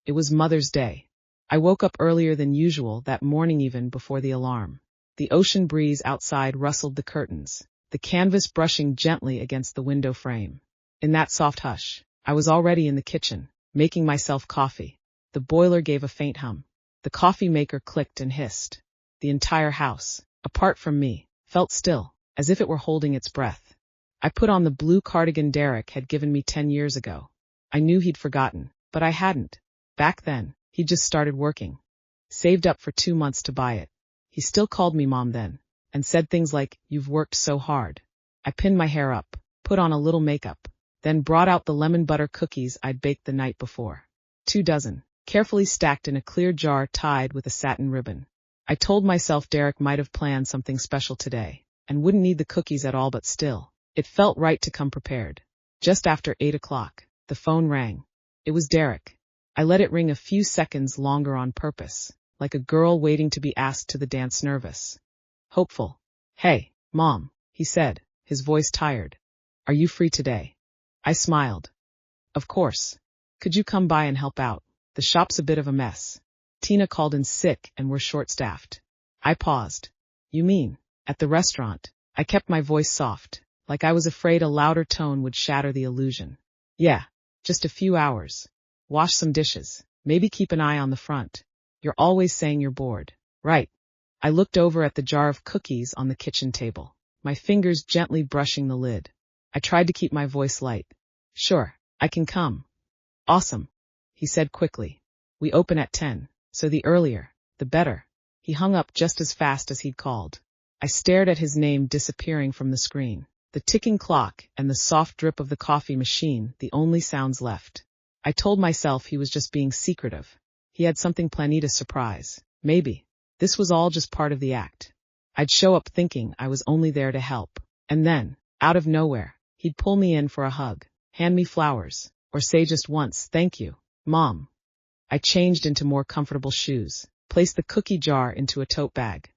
It was Mother's Day. I woke up earlier than usual that morning even before the alarm. The ocean breeze outside rustled the curtains, the canvas brushing gently against the window frame. In that soft hush, I was already in the kitchen, making myself coffee. The boiler gave a faint hum. The coffee maker clicked and hissed. The entire house, apart from me, felt still, as if it were holding its breath. I put on the blue cardigan Derek had given me 10 years ago. I knew he'd forgotten, but I hadn't. Back then, he'd just started working. Saved up for 2 months to buy it. He still called me Mom then, and said things like, "You've worked so hard." I pinned my hair up, put on a little makeup, then brought out the lemon butter cookies I'd baked the night before. 2 dozen, carefully stacked in a clear jar tied with a satin ribbon. I told myself Derek might have planned something special today, and wouldn't need the cookies at all, but still, it felt right to come prepared. Just after 8 o'clock, the phone rang. It was Derek. I let it ring a few seconds longer on purpose, like a girl waiting to be asked to the dance, nervous. Hopeful. "Hey, Mom," he said, his voice tired. "Are you free today?" I smiled. "Of course. Could you come by and help out? The shop's a bit of a mess. Tina called in sick and we're short-staffed." I paused. "You mean, at the restaurant?" I kept my voice soft, like I was afraid a louder tone would shatter the illusion. "Yeah, just a few hours. Wash some dishes, maybe keep an eye on the front. You're always saying you're bored, right?" I looked over at the jar of cookies on the kitchen table, my fingers gently brushing the lid. I tried to keep my voice light. "Sure, I can come." "Awesome," he said quickly. "We open at 10, so the earlier, the better." He hung up just as fast as he'd called. I stared at his name disappearing from the screen. The ticking clock and the soft drip of the coffee machine, the only sounds left. I told myself he was just being secretive. He had something planned to surprise. Maybe. This was all just part of the act. I'd show up thinking I was only there to help. And then, out of nowhere, he'd pull me in for a hug, hand me flowers, or say just once, "Thank you, Mom." I changed into more comfortable shoes, placed the cookie jar into a tote bag,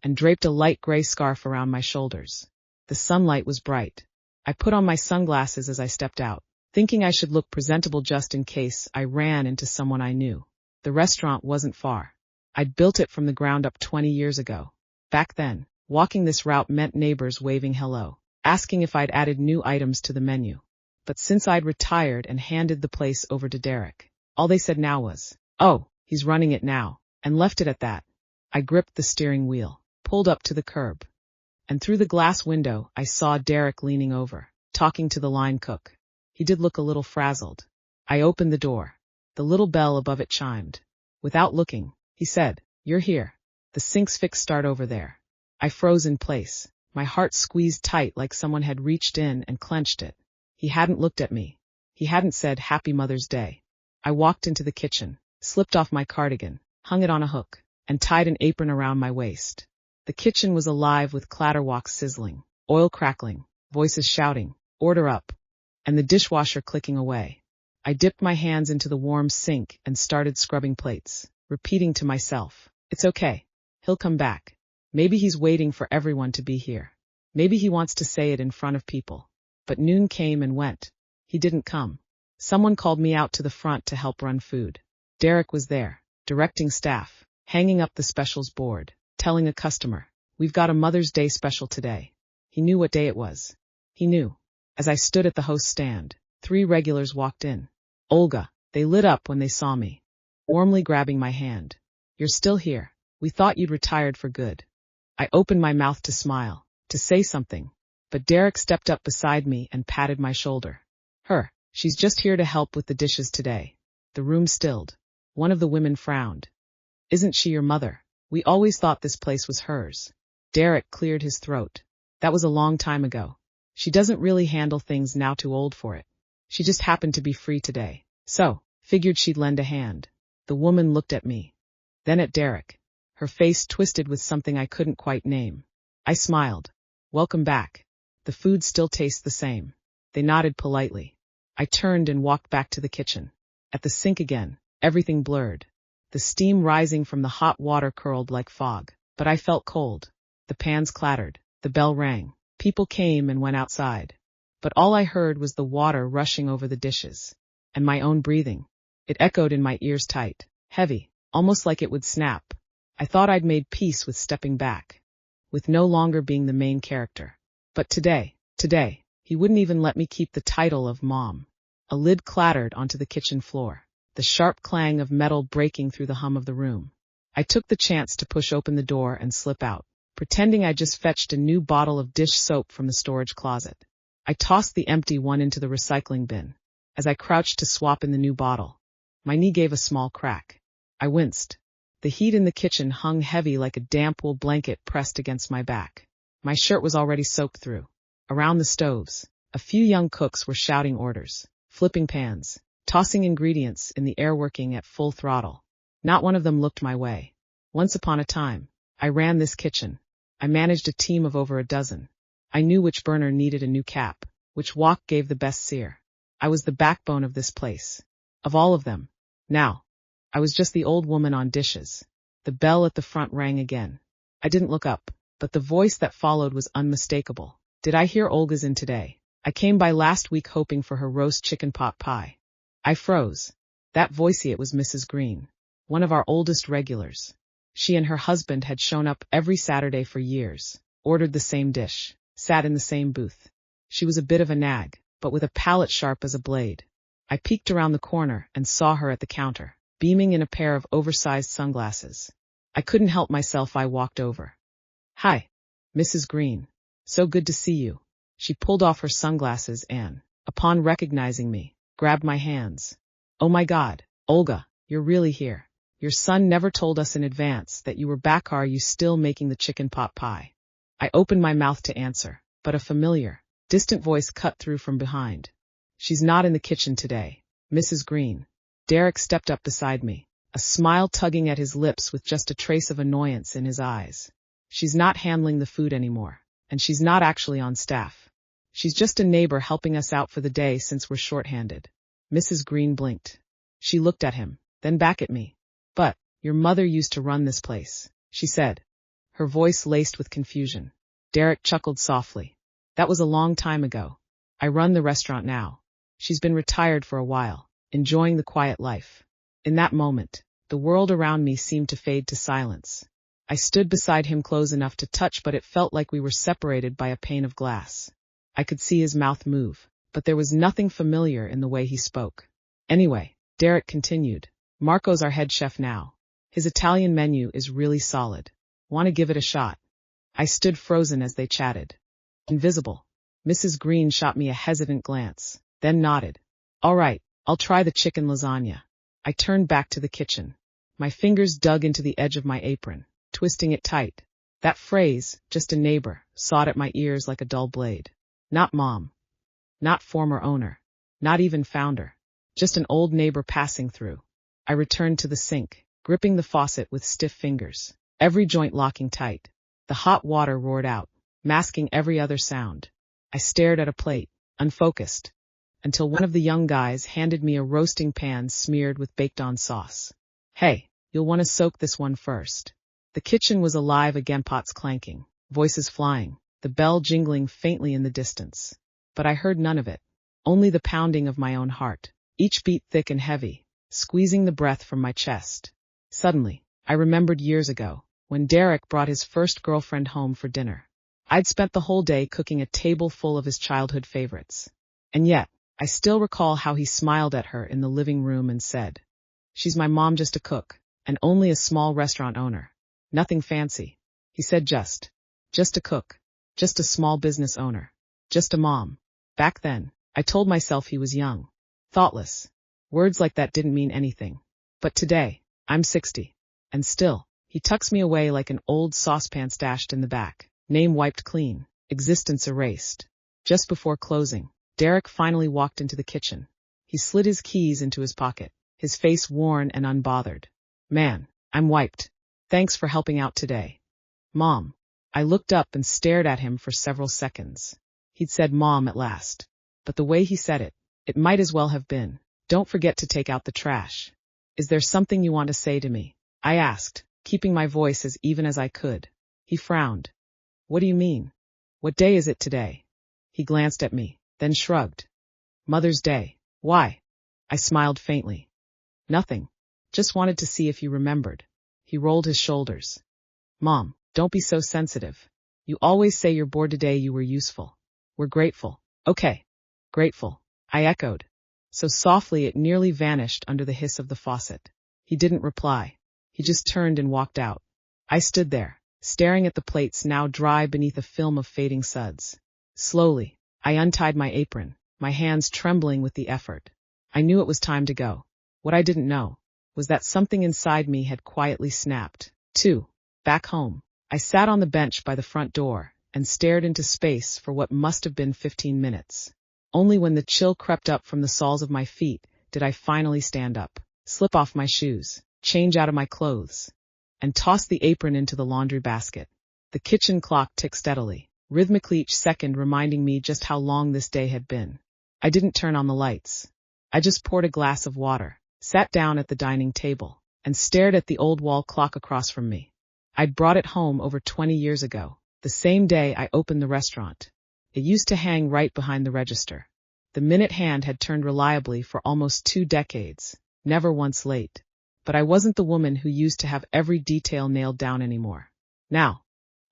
and draped a light gray scarf around my shoulders. The sunlight was bright. I put on my sunglasses as I stepped out, thinking I should look presentable just in case I ran into someone I knew. The restaurant wasn't far. I'd built it from the ground up 20 years ago. Back then, walking this route meant neighbors waving hello, asking if I'd added new items to the menu. But since I'd retired and handed the place over to Derek, all they said now was, "Oh, he's running it now," and left it at that. I gripped the steering wheel, pulled up to the curb, and through the glass window I saw Derek leaning over, talking to the line cook. He did look a little frazzled. I opened the door. The little bell above it chimed. Without looking, he said, "You're here. The sink's fixed, start over there." I froze in place, my heart squeezed tight like someone had reached in and clenched it. He hadn't looked at me. He hadn't said Happy Mother's Day. I walked into the kitchen, slipped off my cardigan, hung it on a hook, and tied an apron around my waist. The kitchen was alive with clatterwalks sizzling, oil crackling, voices shouting, "Order up," and the dishwasher clicking away. I dipped my hands into the warm sink and started scrubbing plates, repeating to myself, "It's okay. He'll come back. Maybe he's waiting for everyone to be here. Maybe he wants to say it in front of people." But noon came and went. He didn't come. Someone called me out to the front to help run food. Derek was there, directing staff, hanging up the specials board, telling a customer, "We've got a Mother's Day special today." He knew what day it was. He knew. As I stood at the host stand, 3 regulars walked in. Olga, they lit up when they saw me, warmly grabbing my hand. "You're still here. We thought you'd retired for good." I opened my mouth to smile, to say something, but Derek stepped up beside me and patted my shoulder. She's just here to help with the dishes today." The room stilled. One of the women frowned. "Isn't she your mother? We always thought this place was hers." Derek cleared his throat. "That was a long time ago. She doesn't really handle things now, too old for it. She just happened to be free today, so figured she'd lend a hand." The woman looked at me, then at Derek, her face twisted with something I couldn't quite name. I smiled. "Welcome back. The food still tastes the same." They nodded politely. I turned and walked back to the kitchen. At the sink again, everything blurred. The steam rising from the hot water curled like fog, but I felt cold. The pans clattered. The bell rang. People came and went outside. But all I heard was the water rushing over the dishes, and my own breathing. It echoed in my ears tight, heavy, almost like it would snap. I thought I'd made peace with stepping back, with no longer being the main character. But today, he wouldn't even let me keep the title of Mom. A lid clattered onto the kitchen floor, the sharp clang of metal breaking through the hum of the room. I took the chance to push open the door and slip out, pretending I just fetched a new bottle of dish soap from the storage closet. I tossed the empty one into the recycling bin. As I crouched to swap in the new bottle, my knee gave a small crack. I winced. The heat in the kitchen hung heavy like a damp wool blanket pressed against my back. My shirt was already soaked through. Around the stoves, a few young cooks were shouting orders, flipping pans, tossing ingredients in the air, working at full throttle. Not one of them looked my way. Once upon a time, I ran this kitchen. I managed a team of over a dozen. I knew which burner needed a new cap, which wok gave the best sear. I was the backbone of this place. Of all of them. Now, I was just the old woman on dishes. The bell at the front rang again. I didn't look up, but the voice that followed was unmistakable. Did I hear Olga's in today? I came by last week hoping for her roast chicken pot pie. I froze. That voicey, it was Mrs. Green, one of our oldest regulars. She and her husband had shown up every Saturday for years, ordered the same dish, sat in the same booth. She was a bit of a nag, but with a palate sharp as a blade. I peeked around the corner and saw her at the counter, beaming in a pair of oversized sunglasses. I couldn't help myself. I walked over. "Hi, Mrs. Green. So good to see you." She pulled off her sunglasses and, upon recognizing me, grabbed my hands. "Oh my God, Olga, you're really here. Your son never told us in advance that you were back. Are you still making the chicken pot pie?" I opened my mouth to answer, but a familiar, distant voice cut through from behind. "She's not in the kitchen today, Mrs. Green." Derek stepped up beside me, a smile tugging at his lips with just a trace of annoyance in his eyes. "She's not handling the food anymore, and she's not actually on staff. She's just a neighbor helping us out for the day since we're shorthanded." Mrs. Green blinked. She looked at him, then back at me. "But, your mother used to run this place," she said, her voice laced with confusion. Derek chuckled softly. "That was a long time ago. I run the restaurant now. She's been retired for a while, enjoying the quiet life." In that moment, the world around me seemed to fade to silence. I stood beside him close enough to touch, but it felt like we were separated by a pane of glass. I could see his mouth move, but there was nothing familiar in the way he spoke. "Anyway," Derek continued, "Marco's our head chef now. His Italian menu is really solid. Want to give it a shot?" I stood frozen as they chatted. Invisible. Mrs. Green shot me a hesitant glance, then nodded. "All right, I'll try the chicken lasagna." I turned back to the kitchen. My fingers dug into the edge of my apron, twisting it tight. That phrase, "just a neighbor," sawed at my ears like a dull blade. Not mom. Not former owner. Not even founder. Just an old neighbor passing through. I returned to the sink, gripping the faucet with stiff fingers, every joint locking tight. The hot water roared out, masking every other sound. I stared at a plate, unfocused, until one of the young guys handed me a roasting pan smeared with baked-on sauce. "Hey, you'll want to soak this one first." The kitchen was alive again, pots clanking, voices flying, the bell jingling faintly in the distance. But I heard none of it, only the pounding of my own heart, each beat thick and heavy, squeezing the breath from my chest. Suddenly, I remembered years ago, when Derek brought his first girlfriend home for dinner. I'd spent the whole day cooking a table full of his childhood favorites. And yet, I still recall how he smiled at her in the living room and said, "She's my mom, just a cook, and only a small restaurant owner. Nothing fancy." He said just a cook, just a small business owner, just a mom. Back then, I told myself he was young, thoughtless. Words like that didn't mean anything. But today, I'm 60, and still, he tucks me away like an old saucepan stashed in the back, name wiped clean, existence erased. Just before closing, Derek finally walked into the kitchen. He slid his keys into his pocket, his face worn and unbothered. "Man, I'm wiped. Thanks for helping out today." "Mom." I looked up and stared at him for several seconds. He'd said "Mom" at last, but the way he said it, it might as well have been, "Don't forget to take out the trash." "Is there something you want to say to me?" I asked, keeping my voice as even as I could. He frowned. "What do you mean? What day is it today?" He glanced at me, then shrugged. "Mother's Day." "Why?" I smiled faintly. Nothing. Just wanted to see if you remembered. He rolled his shoulders. Mom, don't be so sensitive. You always say you're bored today. You were useful. We're grateful. Okay. Grateful. I echoed. So softly it nearly vanished under the hiss of the faucet. He didn't reply. He just turned and walked out. I stood there, staring at the plates now dry beneath a film of fading suds. Slowly, I untied my apron, my hands trembling with the effort. I knew it was time to go. What I didn't know was that something inside me had quietly snapped. Back home, I sat on the bench by the front door and stared into space for what must have been 15 minutes. Only when the chill crept up from the soles of my feet did I finally stand up, slip off my shoes, change out of my clothes, and toss the apron into the laundry basket. The kitchen clock ticked steadily, rhythmically each second reminding me just how long this day had been. I didn't turn on the lights. I just poured a glass of water, sat down at the dining table, and stared at the old wall clock across from me. I'd brought it home over 20 years ago, the same day I opened the restaurant. It used to hang right behind the register. The minute hand had turned reliably for almost 2 decades, never once late. But I wasn't the woman who used to have every detail nailed down anymore. Now,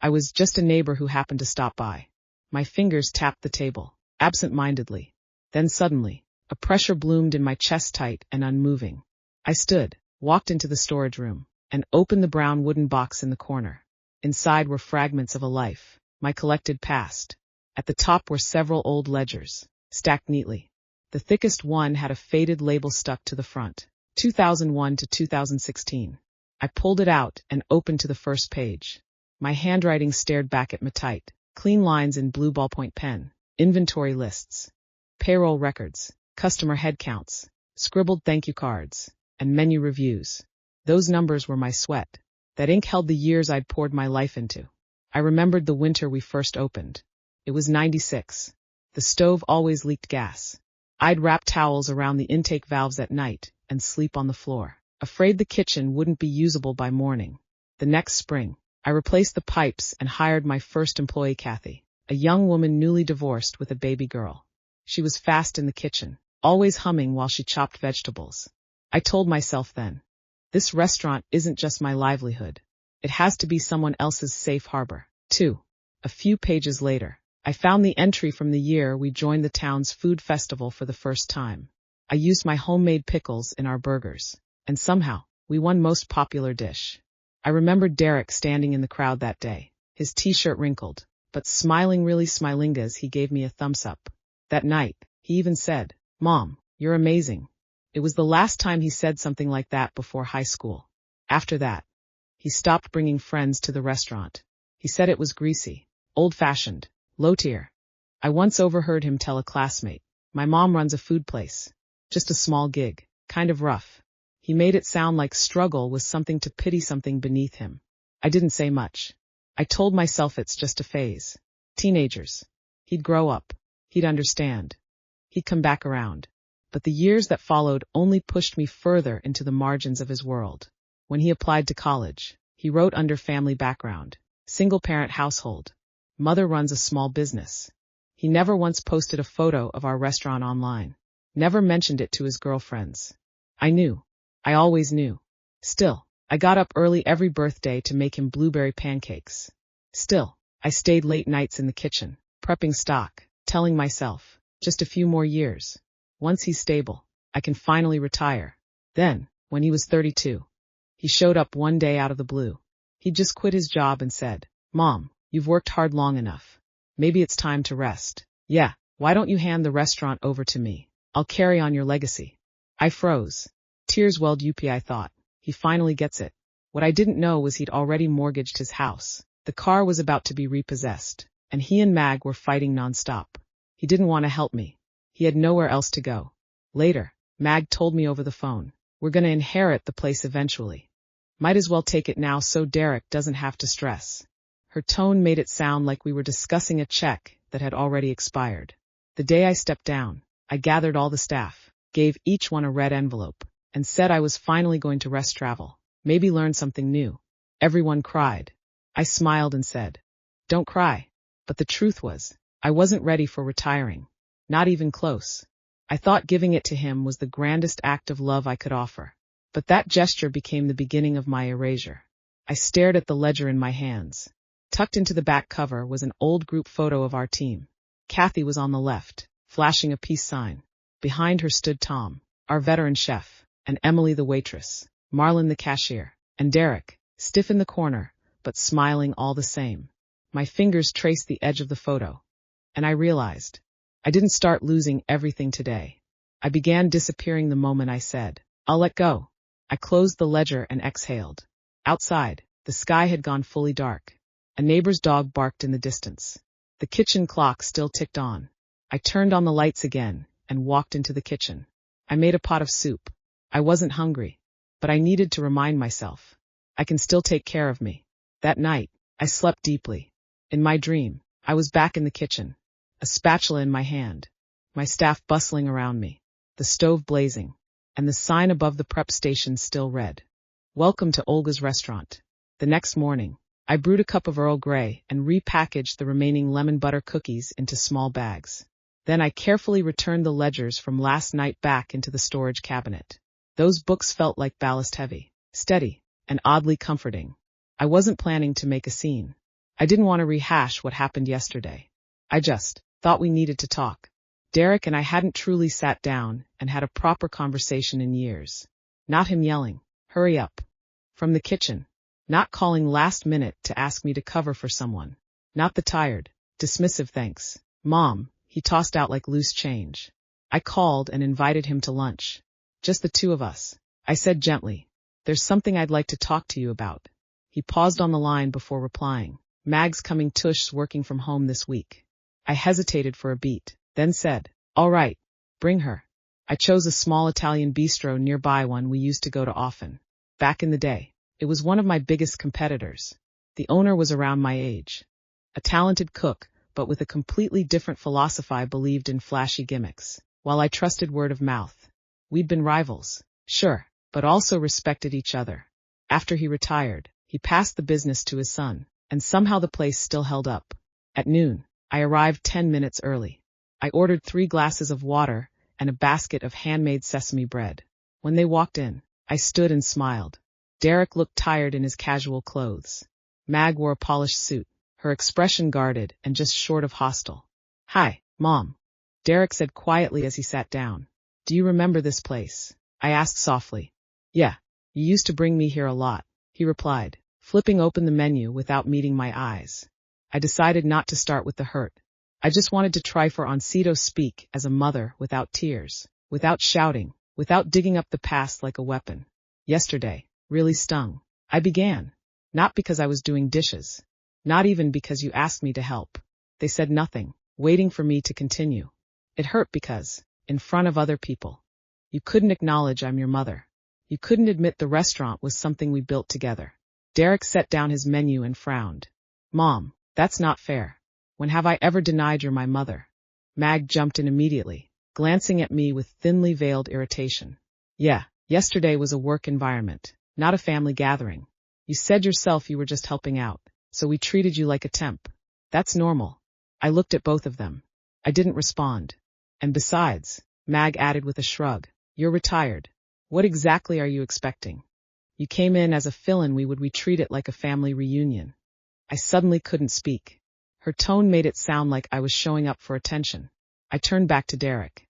I was just a neighbor who happened to stop by. My fingers tapped the table, absent-mindedly. Then suddenly, a pressure bloomed in my chest, tight and unmoving. I stood, walked into the storage room, and opened the brown wooden box in the corner. Inside were fragments of a life, my collected past. At the top were several old ledgers, stacked neatly. The thickest one had a faded label stuck to the front, 2001 to 2016. I pulled it out and opened to the first page. My handwriting stared back at me, tight, clean lines in blue ballpoint pen, inventory lists, payroll records, customer head counts, scribbled thank you cards, and menu reviews. Those numbers were my sweat. That ink held the years I'd poured my life into. I remembered the winter we first opened. It was 96. The stove always leaked gas. I'd wrap towels around the intake valves at night and sleep on the floor, afraid the kitchen wouldn't be usable by morning. The next spring, I replaced the pipes and hired my first employee, Kathy, a young woman newly divorced with a baby girl. She was fast in the kitchen, always humming while she chopped vegetables. I told myself then, this restaurant isn't just my livelihood. It has to be someone else's safe harbor, too. A few pages later, I found the entry from the year we joined the town's food festival for the first time. I used my homemade pickles in our burgers, and somehow, we won most popular dish. I remembered Derek standing in the crowd that day, his t-shirt wrinkled, but smiling, really smiling as he gave me a thumbs up. That night, he even said, "Mom, you're amazing." It was the last time he said something like that before high school. After that, he stopped bringing friends to the restaurant. He said it was greasy, old-fashioned, low-tier. I once overheard him tell a classmate, "My mom runs a food place. Just a small gig, kind of rough." He made it sound like struggle was something to pity, something beneath him. I didn't say much. I told myself it's just a phase. Teenagers. He'd grow up. He'd understand. He'd come back around. But the years that followed only pushed me further into the margins of his world. When he applied to college, he wrote under family background, single-parent household. Mother runs a small business. He never once posted a photo of our restaurant online. Never mentioned it to his girlfriends. I knew. I always knew. Still, I got up early every birthday to make him blueberry pancakes. Still, I stayed late nights in the kitchen, prepping stock, telling myself, just a few more years. Once he's stable, I can finally retire. Then, when he was 32, he showed up one day out of the blue. He'd just quit his job and said, "Mom, you've worked hard long enough. Maybe it's time to rest. Yeah, why don't you hand the restaurant over to me? I'll carry on your legacy." I froze. Tears welled up. I thought, he finally gets it. What I didn't know was he'd already mortgaged his house. The car was about to be repossessed, and he and Mag were fighting nonstop. He didn't want to help me. He had nowhere else to go. Later, Mag told me over the phone, "We're going to inherit the place eventually. Might as well take it now so Derek doesn't have to stress." Her tone made it sound like we were discussing a check that had already expired. The day I stepped down, I gathered all the staff, gave each one a red envelope, and said I was finally going to rest travel, maybe learn something new. Everyone cried. I smiled and said, "Don't cry." But the truth was, I wasn't ready for retiring. Not even close. I thought giving it to him was the grandest act of love I could offer. But that gesture became the beginning of my erasure. I stared at the ledger in my hands. Tucked into the back cover was an old group photo of our team. Kathy was on the left, flashing a peace sign. Behind her stood Tom, our veteran chef, and Emily the waitress, Marlon the cashier, and Derek, stiff in the corner, but smiling all the same. My fingers traced the edge of the photo. And I realized, I didn't start losing everything today. I began disappearing the moment I said, I'll let go. I closed the ledger and exhaled. Outside, the sky had gone fully dark. A neighbor's dog barked in the distance. The kitchen clock still ticked on. I turned on the lights again and walked into the kitchen. I made a pot of soup. I wasn't hungry, but I needed to remind myself. I can still take care of me. That night, I slept deeply. In my dream, I was back in the kitchen, a spatula in my hand, my staff bustling around me, the stove blazing, and the sign above the prep station still read, "Welcome to Olga's restaurant." The next morning, I brewed a cup of Earl Grey and repackaged the remaining lemon butter cookies into small bags. Then I carefully returned the ledgers from last night back into the storage cabinet. Those books felt like ballast heavy, steady, and oddly comforting. I wasn't planning to make a scene. I didn't want to rehash what happened yesterday. I just thought we needed to talk. Derek and I hadn't truly sat down and had a proper conversation in years. Not him yelling, "Hurry up," from the kitchen. Not calling last minute to ask me to cover for someone. Not the tired, dismissive thanks, Mom, he tossed out like loose change. I called and invited him to lunch. Just the two of us. I said gently, "There's something I'd like to talk to you about." He paused on the line before replying. "Mag's coming tush's working from home this week." I hesitated for a beat, then said, "All right, bring her." I chose a small Italian bistro nearby one we used to go to often. Back in the day, it was one of my biggest competitors. The owner was around my age. A talented cook, but with a completely different philosophy. I believed in flashy gimmicks, while I trusted word of mouth. We'd been rivals, sure, but also respected each other. After he retired, he passed the business to his son, and somehow the place still held up. At noon, I arrived 10 minutes early. I ordered 3 glasses of water and a basket of handmade sesame bread. When they walked in, I stood and smiled. Derek looked tired in his casual clothes. Mag wore a polished suit, her expression guarded and just short of hostile. "Hi, Mom," Derek said quietly as he sat down. "Do you remember this place?" I asked softly. "Yeah, you used to bring me here a lot," he replied, flipping open the menu without meeting my eyes. I decided not to start with the hurt. I just wanted to try for Oncito speak as a mother without tears, without shouting, without digging up the past like a weapon. Yesterday really stung. I began. Not because I was doing dishes. Not even because you asked me to help. They said nothing, waiting for me to continue. It hurt because, in front of other people, you couldn't acknowledge I'm your mother. You couldn't admit the restaurant was something we built together. Derek set down his menu and frowned. "Mom, that's not fair. When have I ever denied you're my mother?" Mag jumped in immediately, glancing at me with thinly veiled irritation. "Yeah, yesterday was a work environment, not a family gathering. You said yourself you were just helping out, so we treated you like a temp. That's normal." I looked at both of them. I didn't respond. "And besides," Mag added with a shrug, "you're retired. What exactly are you expecting? You came in as a fill-in, we would treat it like a family reunion." I suddenly couldn't speak. Her tone made it sound like I was showing up for attention. I turned back to Derek.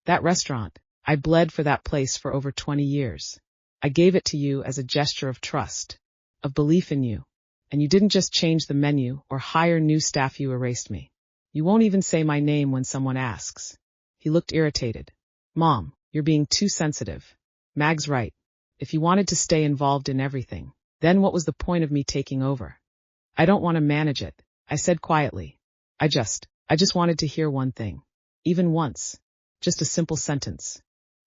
"That restaurant, I bled for that place for over 20 years. I gave it to you as a gesture of trust, of belief in you. And you didn't just change the menu or hire new staff, you erased me. You won't even say my name when someone asks." He looked irritated. "Mom, you're being too sensitive. Mag's right. If you wanted to stay involved in everything, then what was the point of me taking over?" "I don't want to manage it," I said quietly. I just wanted to hear one thing. Even once. Just a simple sentence.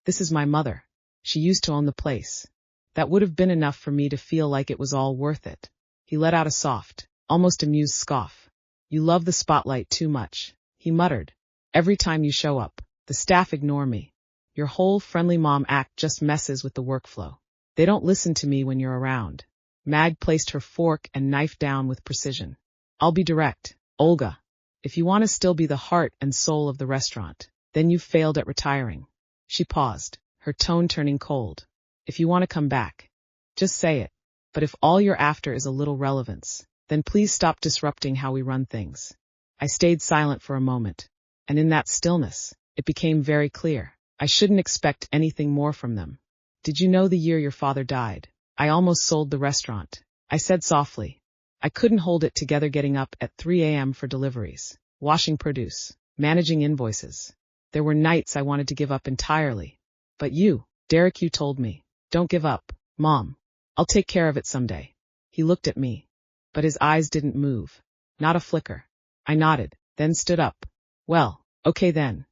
"This is my mother. She used to own the place." That would have been enough for me to feel like it was all worth it. He let out a soft, almost amused scoff. "You love the spotlight too much," he muttered. "Every time you show up, the staff ignore me. Your whole friendly mom act just messes with the workflow. They don't listen to me when you're around." Mag placed her fork and knife down with precision. "I'll be direct, Olga. If you want to still be the heart and soul of the restaurant, then you've failed at retiring." She paused, her tone turning cold. If you want to come back, just say it. But if all you're after is a little relevance, then please stop disrupting how we run things. I stayed silent for a moment, and in that stillness, it became very clear. I shouldn't expect anything more from them. Did you know the year your father died, I almost sold the restaurant? I said softly. I couldn't hold it together getting up at 3 a.m. for deliveries, washing produce, managing invoices. There were nights I wanted to give up entirely. But you, Derek, you told me, don't give up, Mom. I'll take care of it someday. He looked at me, but his eyes didn't move. Not a flicker. I nodded, then stood up. Well, okay then.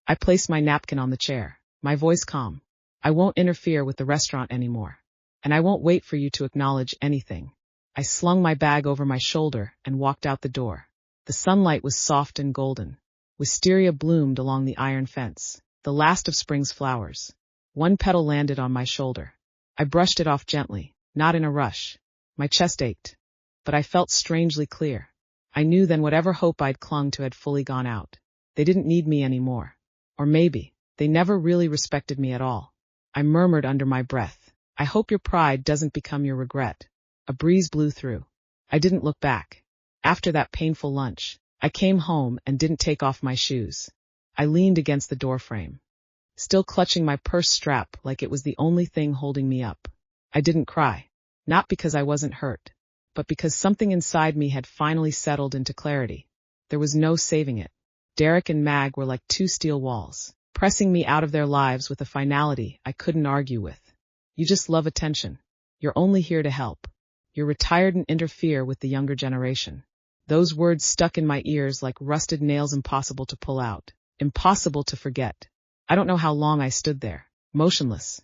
I placed my napkin on the chair, my voice calm. I won't interfere with the restaurant anymore. And I won't wait for you to acknowledge anything. I slung my bag over my shoulder and walked out the door. The sunlight was soft and golden. Wisteria bloomed along the iron fence, the last of spring's flowers. One petal landed on my shoulder. I brushed it off gently, not in a rush. My chest ached, but I felt strangely clear. I knew then whatever hope I'd clung to had fully gone out. They didn't need me anymore. Or maybe, they never really respected me at all. I murmured under my breath, I hope your pride doesn't become your regret. A breeze blew through. I didn't look back. After that painful lunch, I came home and didn't take off my shoes. I leaned against the doorframe, still clutching my purse strap like it was the only thing holding me up. I didn't cry, not because I wasn't hurt, but because something inside me had finally settled into clarity. There was no saving it. Derek and Mag were like two steel walls, pressing me out of their lives with a finality I couldn't argue with. You just love attention. You're only here to help. You're retired and interfere with the younger generation. Those words stuck in my ears like rusted nails, impossible to pull out, impossible to forget. I don't know how long I stood there, motionless,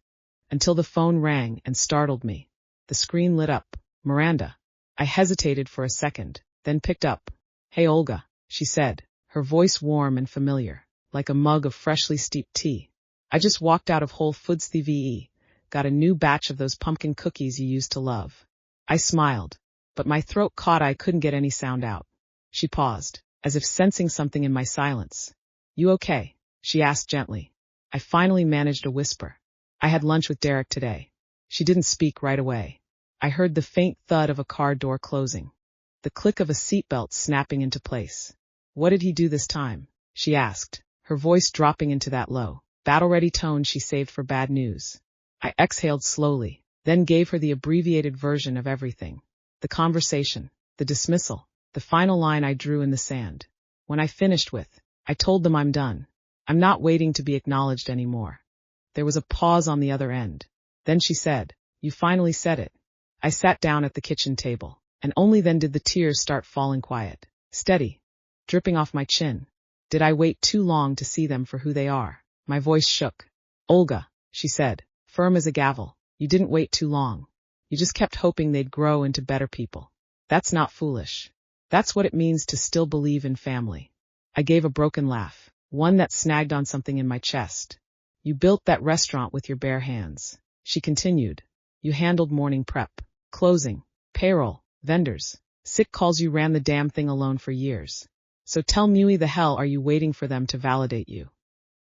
until the phone rang and startled me. The screen lit up. Miranda. I hesitated for a second, then picked up. Hey Olga, she said, her voice warm and familiar, like a mug of freshly steeped tea. I just walked out of Whole Foods TVE, got a new batch of those pumpkin cookies you used to love. I smiled, but my throat caught. I couldn't get any sound out. She paused, as if sensing something in my silence. You okay? She asked gently. I finally managed a whisper. I had lunch with Derek today. She didn't speak right away. I heard the faint thud of a car door closing, the click of a seatbelt snapping into place. What did he do this time? She asked, her voice dropping into that low, battle-ready tone she saved for bad news. I exhaled slowly, then gave her the abbreviated version of everything. The conversation, the dismissal, the final line I drew in the sand. When I finished with, I told them I'm done. I'm not waiting to be acknowledged anymore. There was a pause on the other end. Then she said, You finally said it. I sat down at the kitchen table, and only then did the tears start falling quiet, steady, dripping off my chin. Did I wait too long to see them for who they are? My voice shook. Olga, she said, firm as a gavel, you didn't wait too long. You just kept hoping they'd grow into better people. That's not foolish. That's what it means to still believe in family. I gave a broken laugh, one that snagged on something in my chest. You built that restaurant with your bare hands. She continued. You handled morning prep, closing, payroll, vendors, sick calls. You ran the damn thing alone for years. So tell me, the hell are you waiting for them to validate you?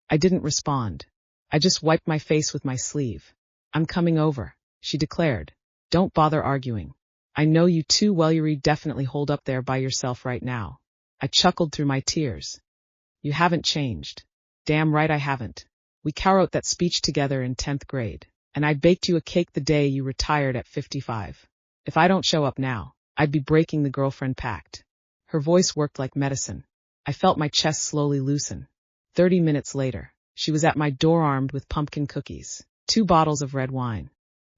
I didn't respond. I just wiped my face with my sleeve. I'm coming over, she declared. Don't bother arguing. I know you too well. You definitely hold up there by yourself right now. I chuckled through my tears. You haven't changed. Damn right I haven't. We co-wrote that speech together in 10th grade, and I baked you a cake the day you retired at 55. If I don't show up now, I'd be breaking the girlfriend pact. Her voice worked like medicine. I felt my chest slowly loosen. 30 minutes later, she was at my door armed with pumpkin cookies, 2 bottles of red wine,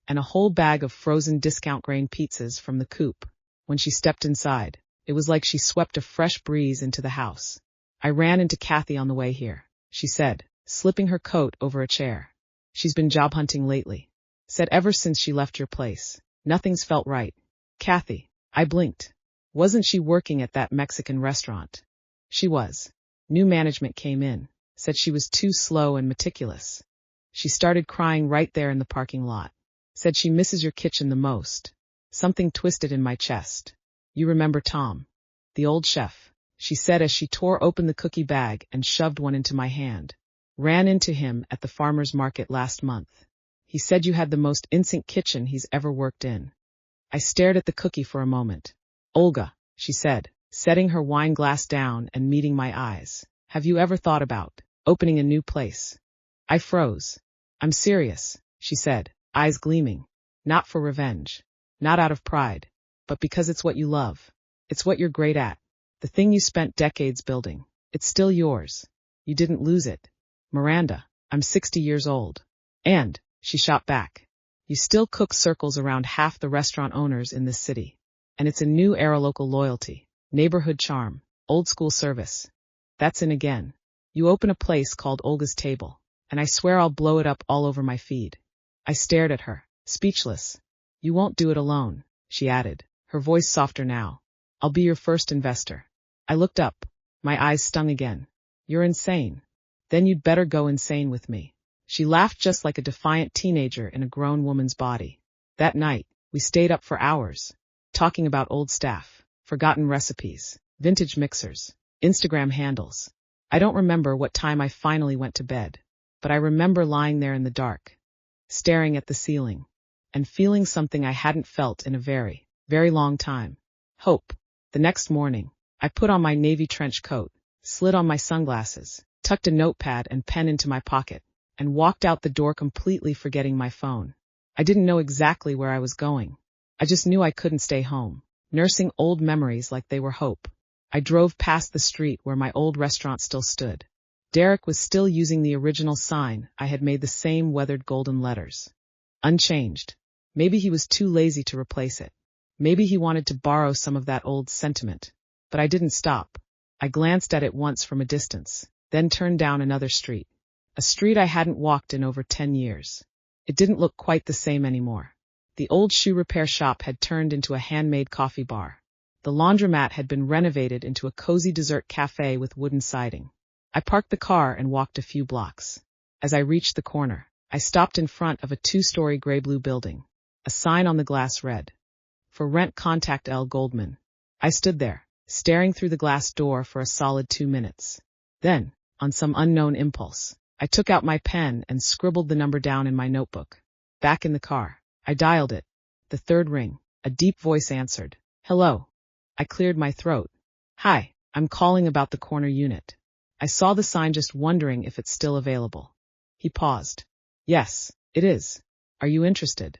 and a whole bag of frozen discount grain pizzas from the coop. When she stepped inside, it was like she swept a fresh breeze into the house. I ran into Kathy on the way here, she said, slipping her coat over a chair. She's been job hunting lately. Said ever since she left your place, nothing's felt right. Kathy, I blinked. Wasn't she working at that Mexican restaurant? She was. New management came in, said she was too slow and meticulous. She started crying right there in the parking lot. Said she misses your kitchen the most. Something twisted in my chest. You remember Tom, the old chef, she said as she tore open the cookie bag and shoved one into my hand. Ran into him at the farmer's market last month. He said you had the most instant kitchen he's ever worked in. I stared at the cookie for a moment. Olga, she said, setting her wine glass down and meeting my eyes. Have you ever thought about opening a new place? I froze. I'm serious, she said, eyes gleaming. Not for revenge. Not out of pride. But because it's what you love. It's what you're great at. The thing you spent decades building. It's still yours. You didn't lose it. Miranda, I'm 60 years old. And, she shot back, you still cook circles around half the restaurant owners in this city. And it's a new era local loyalty, neighborhood charm, old school service. That's in again. You open a place called Olga's Table, and I swear I'll blow it up all over my feed. I stared at her, speechless. You won't do it alone, she added, her voice softer now. I'll be your first investor. I looked up. My eyes stung again. You're insane. Then you'd better go insane with me. She laughed just like a defiant teenager in a grown woman's body. That night, we stayed up for hours, talking about old staff, forgotten recipes, vintage mixers, Instagram handles. I don't remember what time I finally went to bed, but I remember lying there in the dark, staring at the ceiling, and feeling something I hadn't felt in a very, very long time. Hope. The next morning, I put on my navy trench coat, slid on my sunglasses, tucked a notepad and pen into my pocket, and walked out the door completely forgetting my phone. I didn't know exactly where I was going. I just knew I couldn't stay home, nursing old memories like they were hope. I drove past the street where my old restaurant still stood. Derek was still using the original sign I had made, the same weathered golden letters. Unchanged. Maybe he was too lazy to replace it. Maybe he wanted to borrow some of that old sentiment. But I didn't stop. I glanced at it once from a distance, then turned down another street. A street I hadn't walked in over 10 years. It didn't look quite the same anymore. The old shoe repair shop had turned into a handmade coffee bar. The laundromat had been renovated into a cozy dessert cafe with wooden siding. I parked the car and walked a few blocks. As I reached the corner, I stopped in front of a 2-story gray-blue building. A sign on the glass read, "For rent, contact L. Goldman." I stood there, staring through the glass door for a solid 2 minutes. Then, on some unknown impulse, I took out my pen and scribbled the number down in my notebook. Back in the car, I dialed it. The third ring, a deep voice answered. "Hello." I cleared my throat. "Hi, I'm calling about the corner unit. I saw the sign, just wondering if it's still available." He paused. "Yes, it is. Are you interested?"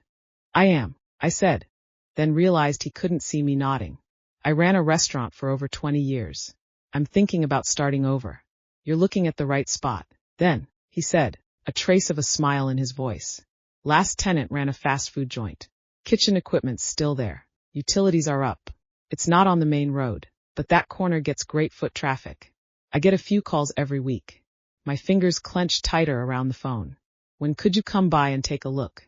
"I am," I said, then realized he couldn't see me nodding. "I ran a restaurant for over 20 years. I'm thinking about starting over." "You're looking at the right spot." Then, he said, a trace of a smile in his voice. "Last tenant ran a fast food joint. Kitchen equipment's still there. Utilities are up. It's not on the main road, but that corner gets great foot traffic. I get a few calls every week." My fingers clenched tighter around the phone. "When could you come by and take a look?"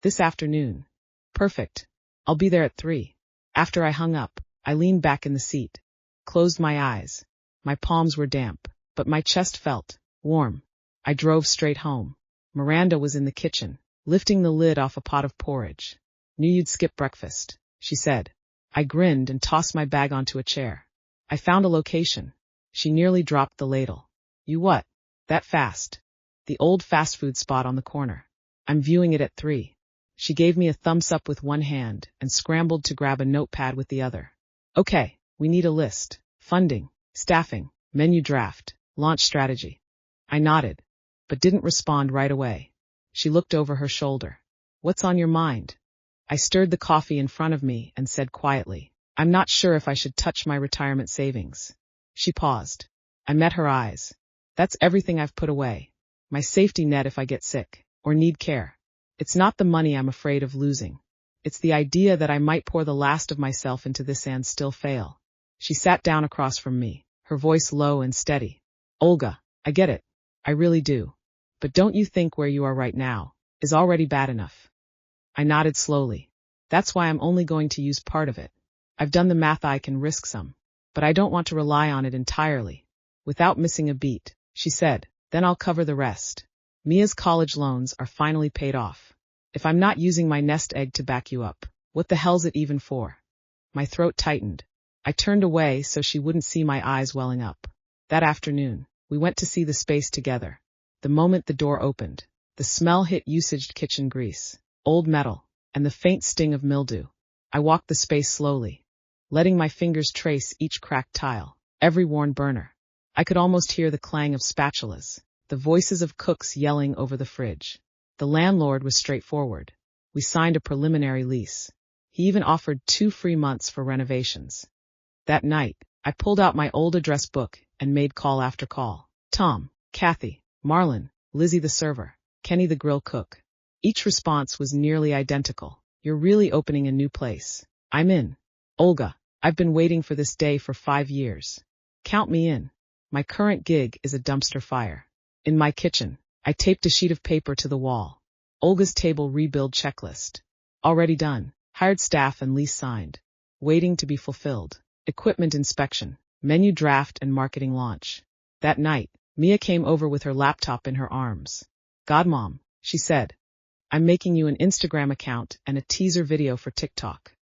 "This afternoon." "Perfect. I'll be there at 3. After I hung up, I leaned back in the seat, closed my eyes. My palms were damp, but my chest felt warm. I drove straight home. Miranda was in the kitchen, lifting the lid off a pot of porridge. "Knew you'd skip breakfast," she said. I grinned and tossed my bag onto a chair. "I found a location." She nearly dropped the ladle. "You what? That fast?" "The old fast food spot on the corner. I'm viewing it at 3. She gave me a thumbs up with one hand and scrambled to grab a notepad with the other. "Okay, we need a list. Funding, staffing, menu draft, launch strategy." I nodded, but didn't respond right away. She looked over her shoulder. "What's on your mind?" I stirred the coffee in front of me and said quietly, "I'm not sure if I should touch my retirement savings." She paused. I met her eyes. "That's everything I've put away. My safety net if I get sick or need care. It's not the money I'm afraid of losing. It's the idea that I might pour the last of myself into this and still fail." She sat down across from me, her voice low and steady. "Olga, I get it. I really do. But don't you think where you are right now is already bad enough?" I nodded slowly. "That's why I'm only going to use part of it. I've done the math. I can risk some, but I don't want to rely on it entirely." "Without missing a beat," she said, "then I'll cover the rest. Mia's college loans are finally paid off. If I'm not using my nest egg to back you up, what the hell's it even for?" My throat tightened. I turned away so she wouldn't see my eyes welling up. That afternoon, we went to see the space together. The moment the door opened, The smell hit usaged kitchen grease, old metal, and the faint sting of mildew. I walked the space slowly, letting my fingers trace each cracked tile, every worn burner. I could almost hear the clang of spatulas, the voices of cooks yelling over the fridge. The landlord was straightforward. We signed a preliminary lease. He even offered 2 free months for renovations. That night, I pulled out my old address book and made call after call. Tom, Kathy, Marlon, Lizzie the server, Kenny the grill cook. Each response was nearly identical. You're really opening a new place. I'm in. Olga, I've been waiting for this day for 5 years. Count me in. My current gig is a dumpster fire. In my kitchen, I taped a sheet of paper to the wall. Olga's table rebuild checklist. Already done. Hired staff and lease signed. Waiting to be fulfilled. Equipment inspection, menu draft and marketing launch. That night, Mia came over with her laptop in her arms. "Godmom," she said, "I'm making you an Instagram account and a teaser video for TikTok."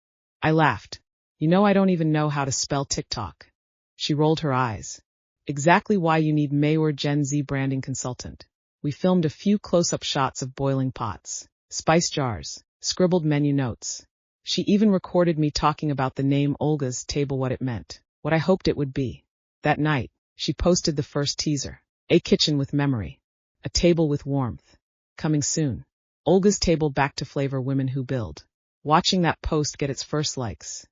I laughed. "You know I don't even know how to spell TikTok." She rolled her eyes. "Exactly why you need Mayor Gen Z branding consultant." We filmed a few close-up shots of boiling pots, spice jars, scribbled menu notes. She even recorded me talking about the name Olga's table, what it meant, what I hoped it would be. That night, she posted the first teaser. A kitchen with memory. A table with warmth. Coming soon. Olga's table, back to flavor women who build. Watching that post get its first likes,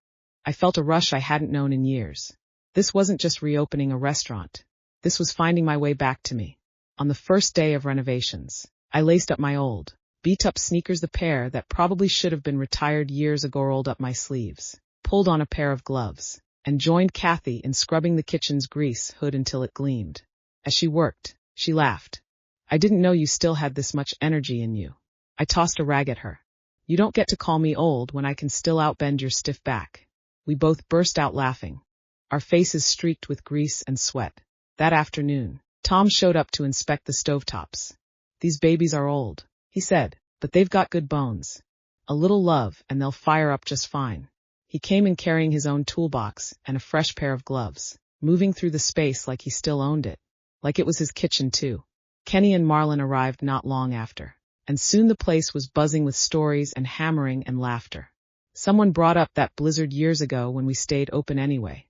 I felt a rush I hadn't known in years. This wasn't just reopening a restaurant. This was finding my way back to me. On the first day of renovations, I laced up my old, beat-up sneakers, the pair that probably should have been retired years ago, rolled up my sleeves, pulled on a pair of gloves, and joined Kathy in scrubbing the kitchen's grease hood until it gleamed. As she worked, she laughed. "I didn't know you still had this much energy in you." I tossed a rag at her. "You don't get to call me old when I can still outbend your stiff back." We both burst out laughing, our faces streaked with grease and sweat. That afternoon, Tom showed up to inspect the stovetops. "These babies are old," he said, "but they've got good bones. A little love and they'll fire up just fine." He came in carrying his own toolbox and a fresh pair of gloves, moving through the space like he still owned it. Like it was his kitchen too. Kenny and Marlon arrived not long after, and soon the place was buzzing with stories and hammering and laughter. Someone brought up that blizzard years ago when we stayed open anyway.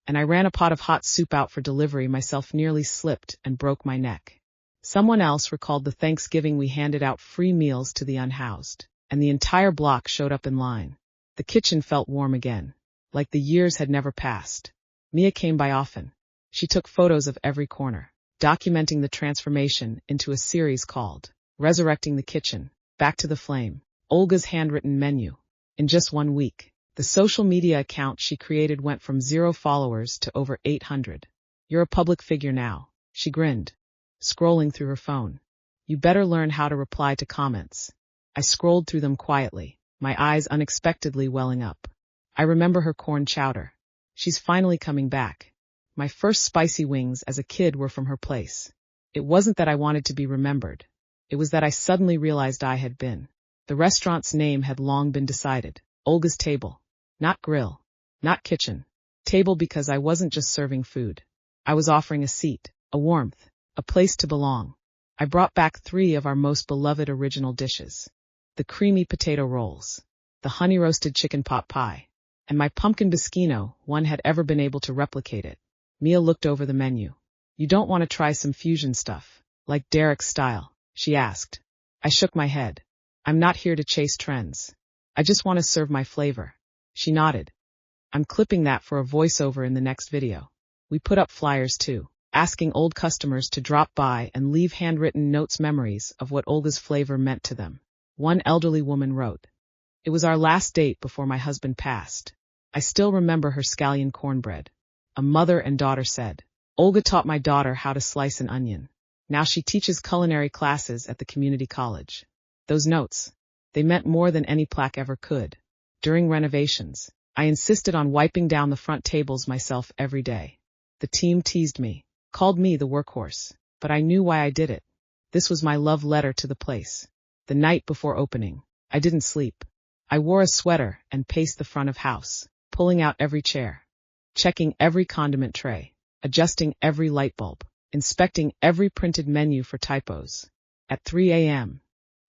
And I ran a pot of hot soup out for delivery myself, nearly slipped and broke my neck. Someone else recalled the Thanksgiving we handed out free meals to the unhoused, and the entire block showed up in line. The kitchen felt warm again, like the years had never passed. Mia came by often. She took photos of every corner, documenting the transformation into a series called Resurrecting the Kitchen, Back to the Flame, Olga's handwritten menu. In just 1 week, the social media account she created went from 0 followers to over 800. "You're a public figure now," she grinned, scrolling through her phone. "You better learn how to reply to comments." I scrolled through them quietly, my eyes unexpectedly welling up. I remember her corn chowder. She's finally coming back. My first spicy wings as a kid were from her place. It wasn't that I wanted to be remembered. It was that I suddenly realized I had been. The restaurant's name had long been decided. Olga's Table. Not grill. Not kitchen. Table, because I wasn't just serving food. I was offering a seat, a warmth, a place to belong. I brought back 3 of our most beloved original dishes. The creamy potato rolls, the honey-roasted chicken pot pie, and my pumpkin bisquino. One had ever been able to replicate it. Mia looked over the menu. "You don't want to try some fusion stuff, like Derek's style?" she asked. I shook my head. "I'm not here to chase trends. I just want to serve my flavor." She nodded. "I'm clipping that for a voiceover in the next video." We put up flyers too, asking old customers to drop by and leave handwritten notes, memories of what Olga's flavor meant to them. One elderly woman wrote, "It was our last date before my husband passed. I still remember her scallion cornbread." A mother and daughter said, "Olga taught my daughter how to slice an onion. Now she teaches culinary classes at the community college." Those notes, they meant more than any plaque ever could. During renovations, I insisted on wiping down the front tables myself every day. The team teased me, called me the workhorse, but I knew why I did it. This was my love letter to the place. The night before opening, I didn't sleep. I wore a sweater and paced the front of house, pulling out every chair, checking every condiment tray, adjusting every light bulb, inspecting every printed menu for typos. At 3 a.m.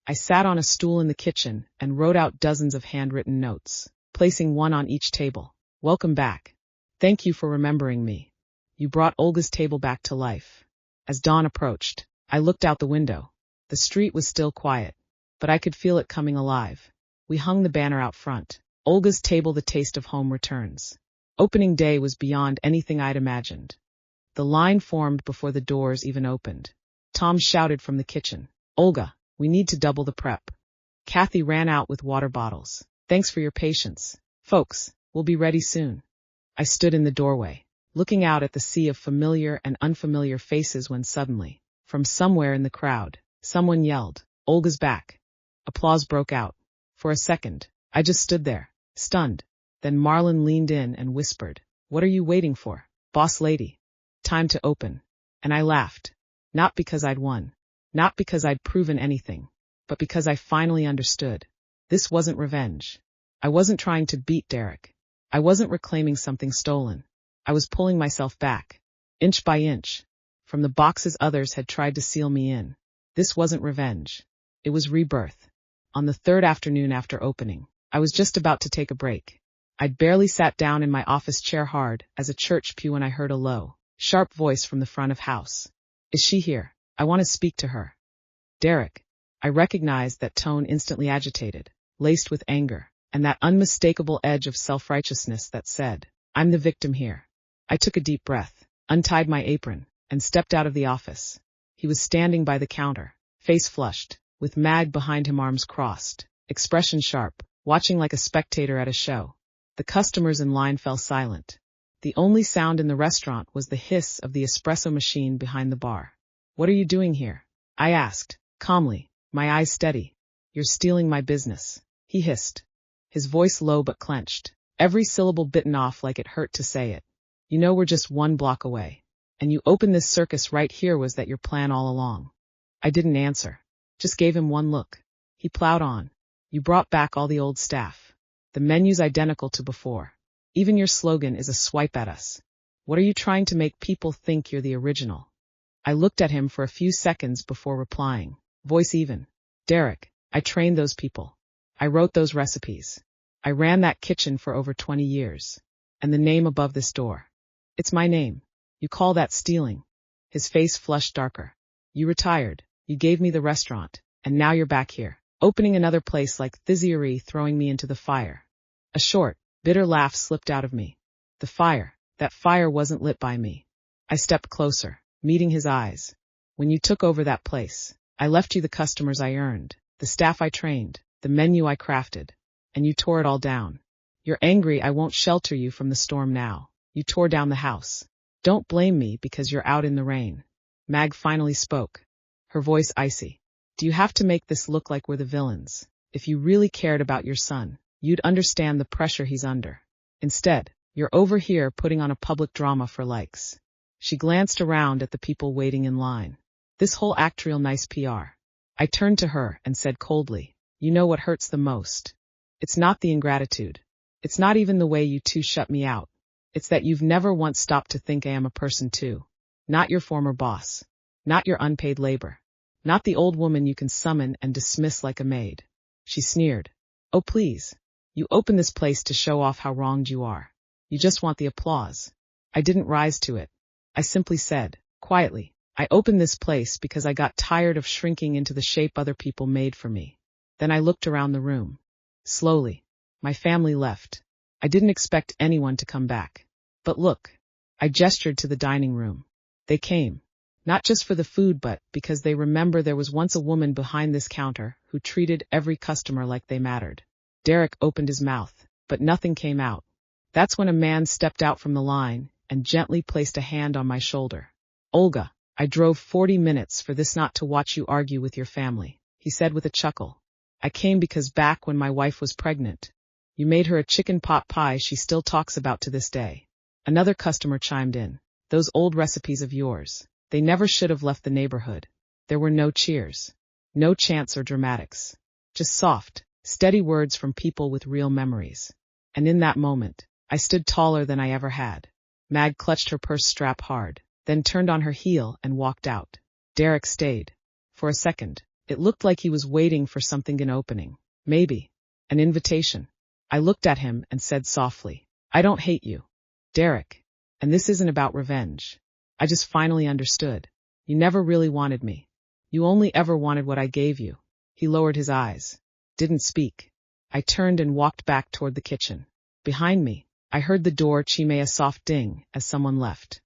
I sat on a stool in the kitchen and wrote out dozens of handwritten notes, placing one on each table. Welcome back. Thank you for remembering me. You brought Olga's table back to life. As dawn approached, I looked out the window. The street was still quiet, but I could feel it coming alive. We hung the banner out front. Olga's table, the taste of home returns. Opening day was beyond anything I'd imagined. The line formed before the doors even opened. Tom shouted from the kitchen, Olga, we need to double the prep. Kathy ran out with water bottles. Thanks for your patience. Folks, we'll be ready soon. I stood in the doorway, looking out at the sea of familiar and unfamiliar faces when suddenly, from somewhere in the crowd, someone yelled, Olga's back. Applause broke out. For a second, I just stood there, stunned. Then Marlon leaned in and whispered, what are you waiting for, boss lady? Time to open. And I laughed. Not because I'd won. Not because I'd proven anything. But because I finally understood. This wasn't revenge. I wasn't trying to beat Derek. I wasn't reclaiming something stolen. I was pulling myself back, inch by inch, from the boxes others had tried to seal me in. This wasn't revenge. It was rebirth. On the third afternoon after opening, I was just about to take a break. I'd barely sat down in my office chair hard as a church pew when I heard a low, sharp voice from the front of house. Is she here? I want to speak to her. Derek. I recognized that tone instantly agitated, laced with anger, and that unmistakable edge of self-righteousness that said, I'm the victim here. I took a deep breath, untied my apron, and stepped out of the office. He was standing by the counter, face flushed, with Mag behind him, arms crossed, expression sharp, watching like a spectator at a show. The customers in line fell silent. The only sound in the restaurant was the hiss of the espresso machine behind the bar. What are you doing here? I asked, calmly, my eyes steady. You're stealing my business, he hissed. His voice low but clenched, every syllable bitten off like it hurt to say it. You know we're just one block away. And you opened this circus right here. Was that your plan all along? I didn't answer, just gave him one look. He plowed on. You brought back all the old staff. The menu's identical to before. Even your slogan is a swipe at us. What are you trying to make people think you're the original? I looked at him for a few seconds before replying, voice even. Derek, I trained those people. I wrote those recipes. I ran that kitchen for over 20 years. And the name above this door. It's my name. You call that stealing? His face flushed darker. You retired. You gave me the restaurant. And now you're back here, opening another place like thievery, throwing me into the fire. A short, bitter laugh slipped out of me. The fire, that fire wasn't lit by me. I stepped closer, meeting his eyes. When you took over that place, I left you the customers I earned, the staff I trained, the menu I crafted. And you tore it all down. You're angry I won't shelter you from the storm now. You tore down the house. Don't blame me because you're out in the rain. Mag finally spoke, her voice icy. Do you have to make this look like we're the villains? If you really cared about your son, you'd understand the pressure he's under. Instead, you're over here putting on a public drama for likes. She glanced around at the people waiting in line. This whole act real nice PR. I turned to her and said coldly, you know what hurts the most? It's not the ingratitude. It's not even the way you two shut me out. It's that you've never once stopped to think I am a person too. Not your former boss. Not your unpaid labor. Not the old woman you can summon and dismiss like a maid. She sneered. Oh please. You opened this place to show off how wronged you are. You just want the applause. I didn't rise to it. I simply said, quietly, I opened this place because I got tired of shrinking into the shape other people made for me. Then I looked around the room. Slowly. My family left. I didn't expect anyone to come back. But look. I gestured to the dining room. They came. Not just for the food but because they remember there was once a woman behind this counter who treated every customer like they mattered. Derek opened his mouth, but nothing came out. That's when a man stepped out from the line and gently placed a hand on my shoulder. Olga, I drove 40 minutes for this, not to watch you argue with your family, he said with a chuckle. I came because back when my wife was pregnant, you made her a chicken pot pie she still talks about to this day. Another customer chimed in. Those old recipes of yours. They never should have left the neighborhood. There were no cheers. No chants or dramatics. Just soft, steady words from people with real memories. And in that moment, I stood taller than I ever had. Mag clutched her purse strap hard, then turned on her heel and walked out. Derek stayed. For a second, It looked like he was waiting for something, an opening. Maybe. An invitation. I looked at him and said softly, I don't hate you, Derek. And this isn't about revenge. I just finally understood. You never really wanted me. You only ever wanted what I gave you. He lowered his eyes. Didn't speak. I turned and walked back toward the kitchen. Behind me, I heard the door chime a soft ding as someone left.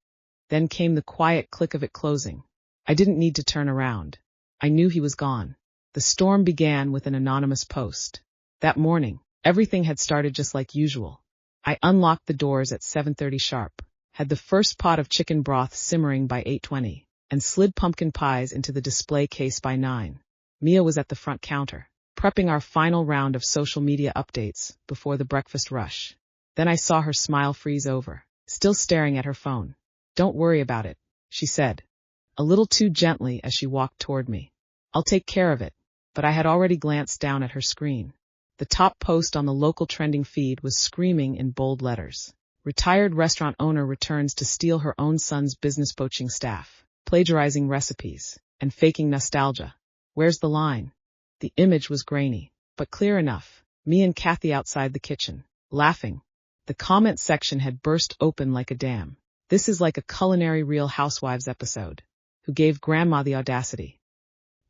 Then came the quiet click of it closing. I didn't need to turn around. I knew he was gone. The storm began with an anonymous post. That morning, everything had started just like usual. I unlocked the doors at 7:30 sharp, had the first pot of chicken broth simmering by 8:20, and slid pumpkin pies into the display case by 9. Mia was at the front counter, prepping our final round of social media updates before the breakfast rush. Then I saw her smile freeze over, still staring at her phone. Don't worry about it, she said, a little too gently as she walked toward me. I'll take care of it. But I had already glanced down at her screen. The top post on the local trending feed was screaming in bold letters. Retired restaurant owner returns to steal her own son's business poaching staff, plagiarizing recipes, and faking nostalgia. Where's the line? The image was grainy, but clear enough. Me and Kathy outside the kitchen, laughing. The comment section had burst open like a dam. This is like a culinary Real Housewives episode. Who gave Grandma the audacity?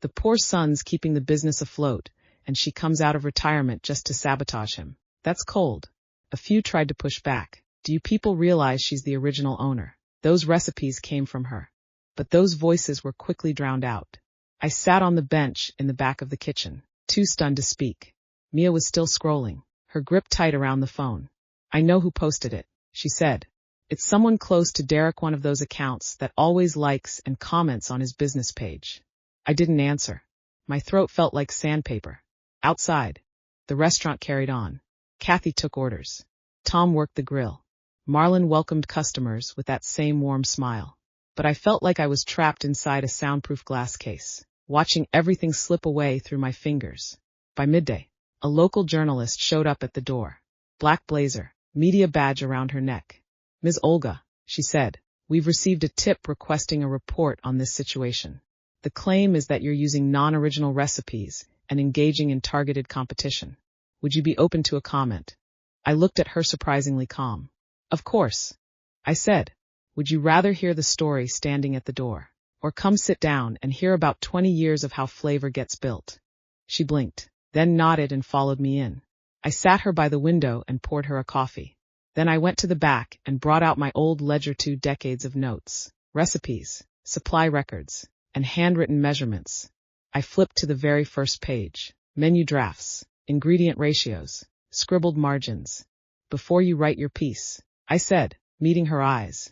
The poor son's keeping the business afloat, and she comes out of retirement just to sabotage him. That's cold. A few tried to push back. Do you people realize she's the original owner? Those recipes came from her. But those voices were quickly drowned out. I sat on the bench in the back of the kitchen, too stunned to speak. Mia was still scrolling, her grip tight around the phone. I know who posted it, she said. It's someone close to Derek, one of those accounts that always likes and comments on his business page. I didn't answer. My throat felt like sandpaper. Outside, the restaurant carried on. Kathy took orders. Tom worked the grill. Marlon welcomed customers with that same warm smile. But I felt like I was trapped inside a soundproof glass case, watching everything slip away through my fingers. By midday, a local journalist showed up at the door. Black blazer, media badge around her neck. Ms. Olga, she said, we've received a tip requesting a report on this situation. The claim is that you're using non-original recipes and engaging in targeted competition. Would you be open to a comment? I looked at her surprisingly calm. Of course. I said, would you rather hear the story standing at the door, or come sit down and hear about 20 years of how flavor gets built? She blinked, then nodded and followed me in. I sat her by the window and poured her a coffee. Then I went to the back and brought out my old ledger, 2 decades of notes, recipes, supply records, and handwritten measurements. I flipped to the very first page. Menu drafts, ingredient ratios, scribbled margins. Before you write your piece, I said, meeting her eyes,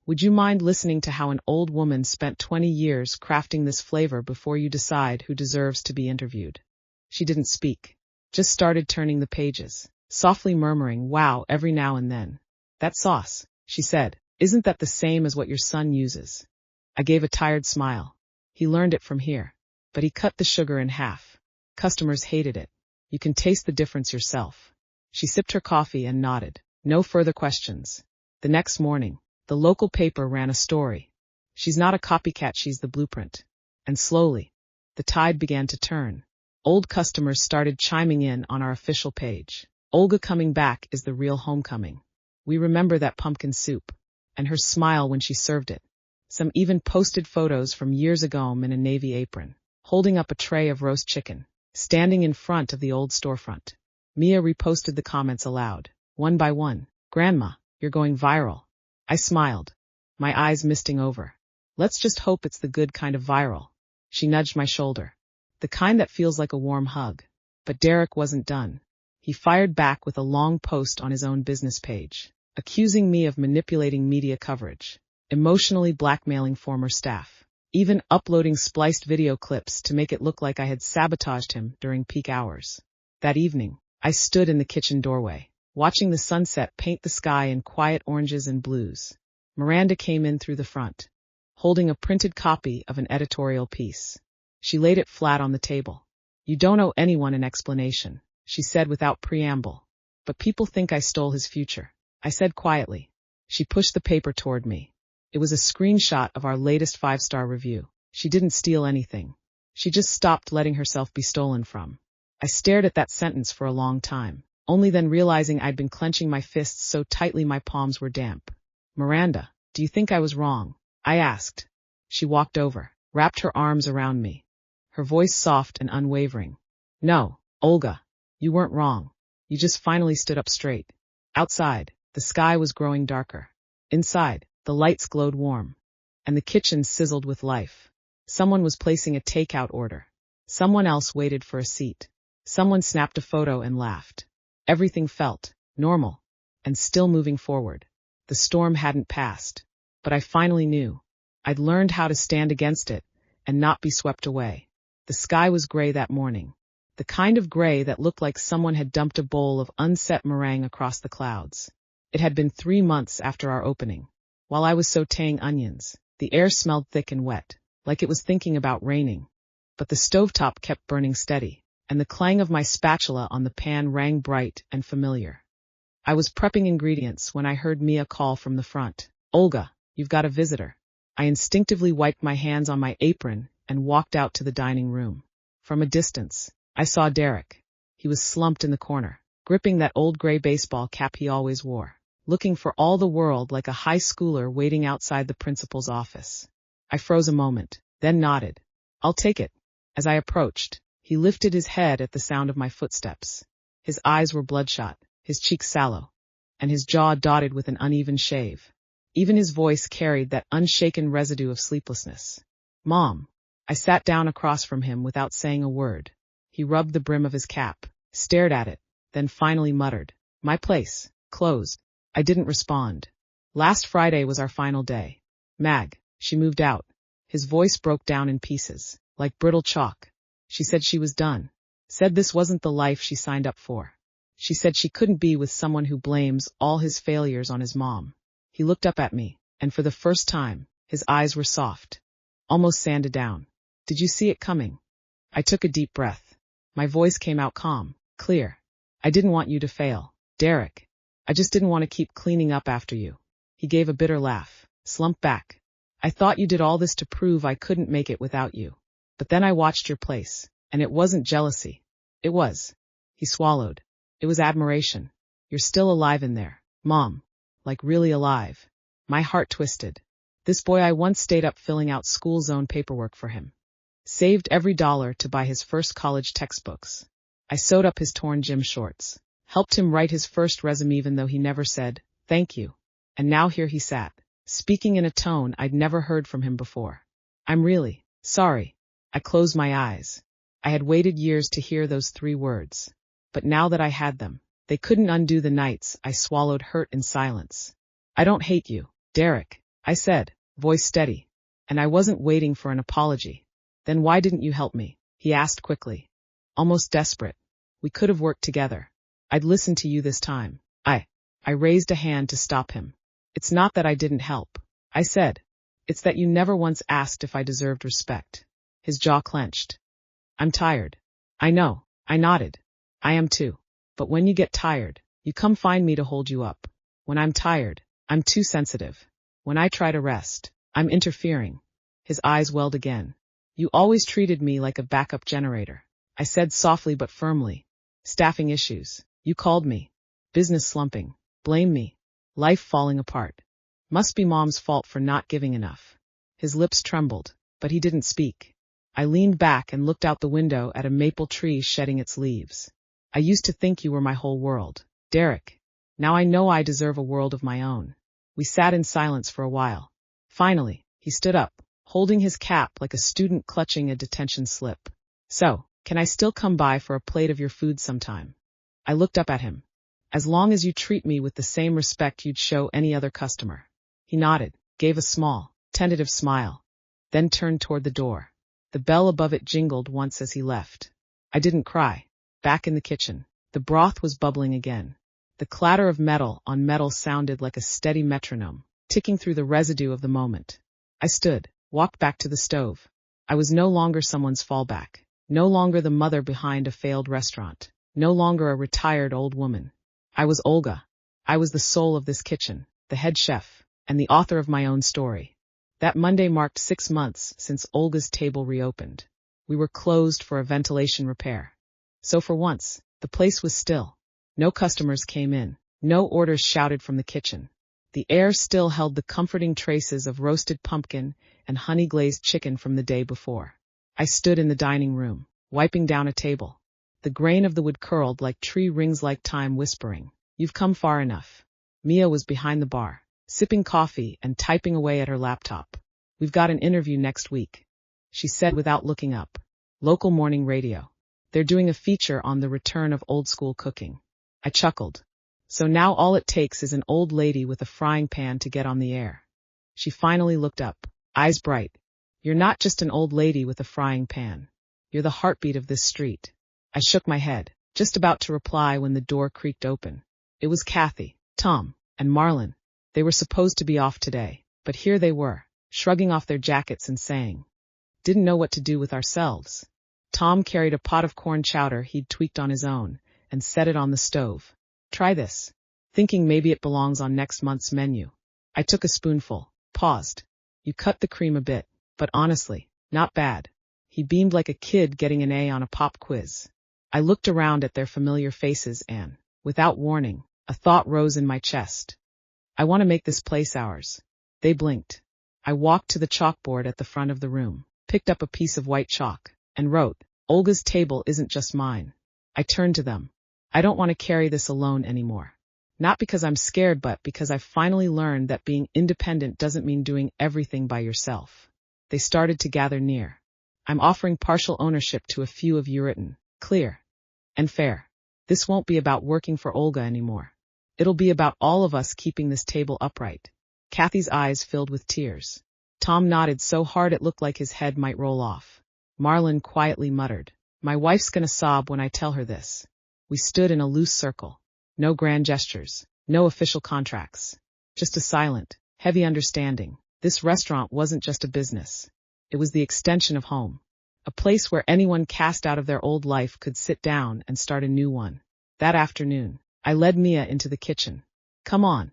would you mind listening to how an old woman spent 20 years crafting this flavor before you decide who deserves to be interviewed? She didn't speak, just started turning the pages, softly murmuring, wow, every now and then. That sauce, she said, isn't that the same as what your son uses? I gave a tired smile. He learned it from here. But he cut the sugar in half. Customers hated it. You can taste the difference yourself. She sipped her coffee and nodded. No further questions. The next morning, the local paper ran a story. She's not a copycat, she's the blueprint. And slowly, the tide began to turn. Old customers started chiming in on our official page. Olga coming back is the real homecoming. We remember that pumpkin soup, and her smile when she served it. Some even posted photos from years ago in a navy apron, holding up a tray of roast chicken, standing in front of the old storefront. Mia reposted the comments aloud, one by one. Grandma, you're going viral. I smiled, my eyes misting over. Let's just hope it's the good kind of viral. She nudged my shoulder. The kind that feels like a warm hug. But Derek wasn't done. He fired back with a long post on his own business page, accusing me of manipulating media coverage, emotionally blackmailing former staff, even uploading spliced video clips to make it look like I had sabotaged him during peak hours. That evening, I stood in the kitchen doorway, watching the sunset paint the sky in quiet oranges and blues. Miranda came in through the front, holding a printed copy of an editorial piece. She laid it flat on the table. You don't owe anyone an explanation, she said without preamble. But people think I stole his future, I said quietly. She pushed the paper toward me. It was a screenshot of our latest 5-star review. She didn't steal anything. She just stopped letting herself be stolen from. I stared at that sentence for a long time, only then realizing I'd been clenching my fists so tightly my palms were damp. Miranda, do you think I was wrong? I asked. She walked over, wrapped her arms around me, her voice soft and unwavering. No, Olga, you weren't wrong. You just finally stood up straight. Outside, the sky was growing darker. Inside, the lights glowed warm, and the kitchen sizzled with life. Someone was placing a takeout order. Someone else waited for a seat. Someone snapped a photo and laughed. Everything felt normal and still moving forward. The storm hadn't passed, but I finally knew. I'd learned how to stand against it and not be swept away. The sky was gray that morning, the kind of gray that looked like someone had dumped a bowl of unset meringue across the clouds. It had been 3 months after our opening. While I was sautéing onions, the air smelled thick and wet, like it was thinking about raining. But the stovetop kept burning steady, and the clang of my spatula on the pan rang bright and familiar. I was prepping ingredients when I heard Mia call from the front. Olga, you've got a visitor. I instinctively wiped my hands on my apron and walked out to the dining room. From a distance, I saw Derek. He was slumped in the corner, gripping that old gray baseball cap he always wore, looking for all the world like a high schooler waiting outside the principal's office. I froze a moment, then nodded. I'll take it. As I approached, he lifted his head at the sound of my footsteps. His eyes were bloodshot, his cheeks sallow, and his jaw dotted with an uneven shave. Even his voice carried that unshaken residue of sleeplessness. Mom. I sat down across from him without saying a word. He rubbed the brim of his cap, stared at it, then finally muttered, My place, closed. I didn't respond. Last Friday was our final day. Mag, she moved out. His voice broke down in pieces, like brittle chalk. She said she was done. Said this wasn't the life she signed up for. She said she couldn't be with someone who blames all his failures on his mom. He looked up at me, and for the first time, his eyes were soft, almost sanded down. Did you see it coming? I took a deep breath. My voice came out calm, clear. I didn't want you to fail, Derek. I just didn't want to keep cleaning up after you. He gave a bitter laugh, slumped back. I thought you did all this to prove I couldn't make it without you. But then I watched your place, and it wasn't jealousy. It was. He swallowed. It was admiration. You're still alive in there, Mom. Like really alive. My heart twisted. This boy I once stayed up filling out school zone paperwork for him. Saved every dollar to buy his first college textbooks. I sewed up his torn gym shorts. Helped him write his first resume even though he never said, thank you. And now here he sat, speaking in a tone I'd never heard from him before. I'm really sorry. I closed my eyes. I had waited years to hear those 3 words. But now that I had them, they couldn't undo the nights I swallowed hurt in silence. I don't hate you, Derek, I said, voice steady. And I wasn't waiting for an apology. Then why didn't you help me? He asked quickly. Almost desperate. We could have worked together. I'd listen to you this time. I raised a hand to stop him. It's not that I didn't help, I said. It's that you never once asked if I deserved respect. His jaw clenched. I'm tired. I know, I nodded. I am too. But when you get tired, you come find me to hold you up. When I'm tired, I'm too sensitive. When I try to rest, I'm interfering. His eyes welled again. You always treated me like a backup generator. I said softly but firmly. Staffing issues. You called me. Business slumping. Blame me. Life falling apart. Must be Mom's fault for not giving enough. His lips trembled, but he didn't speak. I leaned back and looked out the window at a maple tree shedding its leaves. I used to think you were my whole world, Derek. Now I know I deserve a world of my own. We sat in silence for a while. Finally, he stood up, holding his cap like a student clutching a detention slip. So, can I still come by for a plate of your food sometime? I looked up at him. As long as you treat me with the same respect you'd show any other customer. He nodded, gave a small, tentative smile, then turned toward the door. The bell above it jingled once as he left. I didn't cry. Back in the kitchen, the broth was bubbling again. The clatter of metal on metal sounded like a steady metronome, ticking through the residue of the moment. I stood, walked back to the stove. I was no longer someone's fallback, no longer the mother behind a failed restaurant, no longer a retired old woman. I was Olga. I was the soul of this kitchen, the head chef, and the author of my own story. That Monday marked 6 months since Olga's table reopened. We were closed for a ventilation repair. So for once, the place was still. No customers came in. No orders shouted from the kitchen. The air still held the comforting traces of roasted pumpkin and honey-glazed chicken from the day before. I stood in the dining room, wiping down a table. The grain of the wood curled like tree rings like time whispering, "You've come far enough." Mia was behind the bar, sipping coffee and typing away at her laptop. "We've got an interview next week," she said without looking up. "Local morning radio. They're doing a feature on the return of old-school cooking." I chuckled. So now all it takes is an old lady with a frying pan to get on the air. She finally looked up, eyes bright. "You're not just an old lady with a frying pan. You're the heartbeat of this street." I shook my head, just about to reply when the door creaked open. It was Kathy, Tom, and Marlon. They were supposed to be off today, but here they were, shrugging off their jackets and saying, "Didn't know what to do with ourselves." Tom carried a pot of corn chowder he'd tweaked on his own and set it on the stove. "Try this," thinking maybe it belongs on next month's menu. I took a spoonful, paused. "You cut the cream a bit, but honestly, not bad." He beamed like a kid getting an A on a pop quiz. I looked around at their familiar faces and, without warning, a thought rose in my chest. I want to make this place ours. They blinked. I walked to the chalkboard at the front of the room, picked up a piece of white chalk, and wrote, "Olga's table isn't just mine." I turned to them. "I don't want to carry this alone anymore. Not because I'm scared, but because I've finally learned that being independent doesn't mean doing everything by yourself." They started to gather near. "I'm offering partial ownership to a few of you, written, clear, and fair. This won't be about working for Olga anymore. It'll be about all of us keeping this table upright." Kathy's eyes filled with tears. Tom nodded so hard it looked like his head might roll off. Marlon quietly muttered, "My wife's gonna sob when I tell her this." We stood in a loose circle. No grand gestures, no official contracts. Just a silent, heavy understanding. This restaurant wasn't just a business. It was the extension of home. A place where anyone cast out of their old life could sit down and start a new one. That afternoon, I led Mia into the kitchen. "Come on."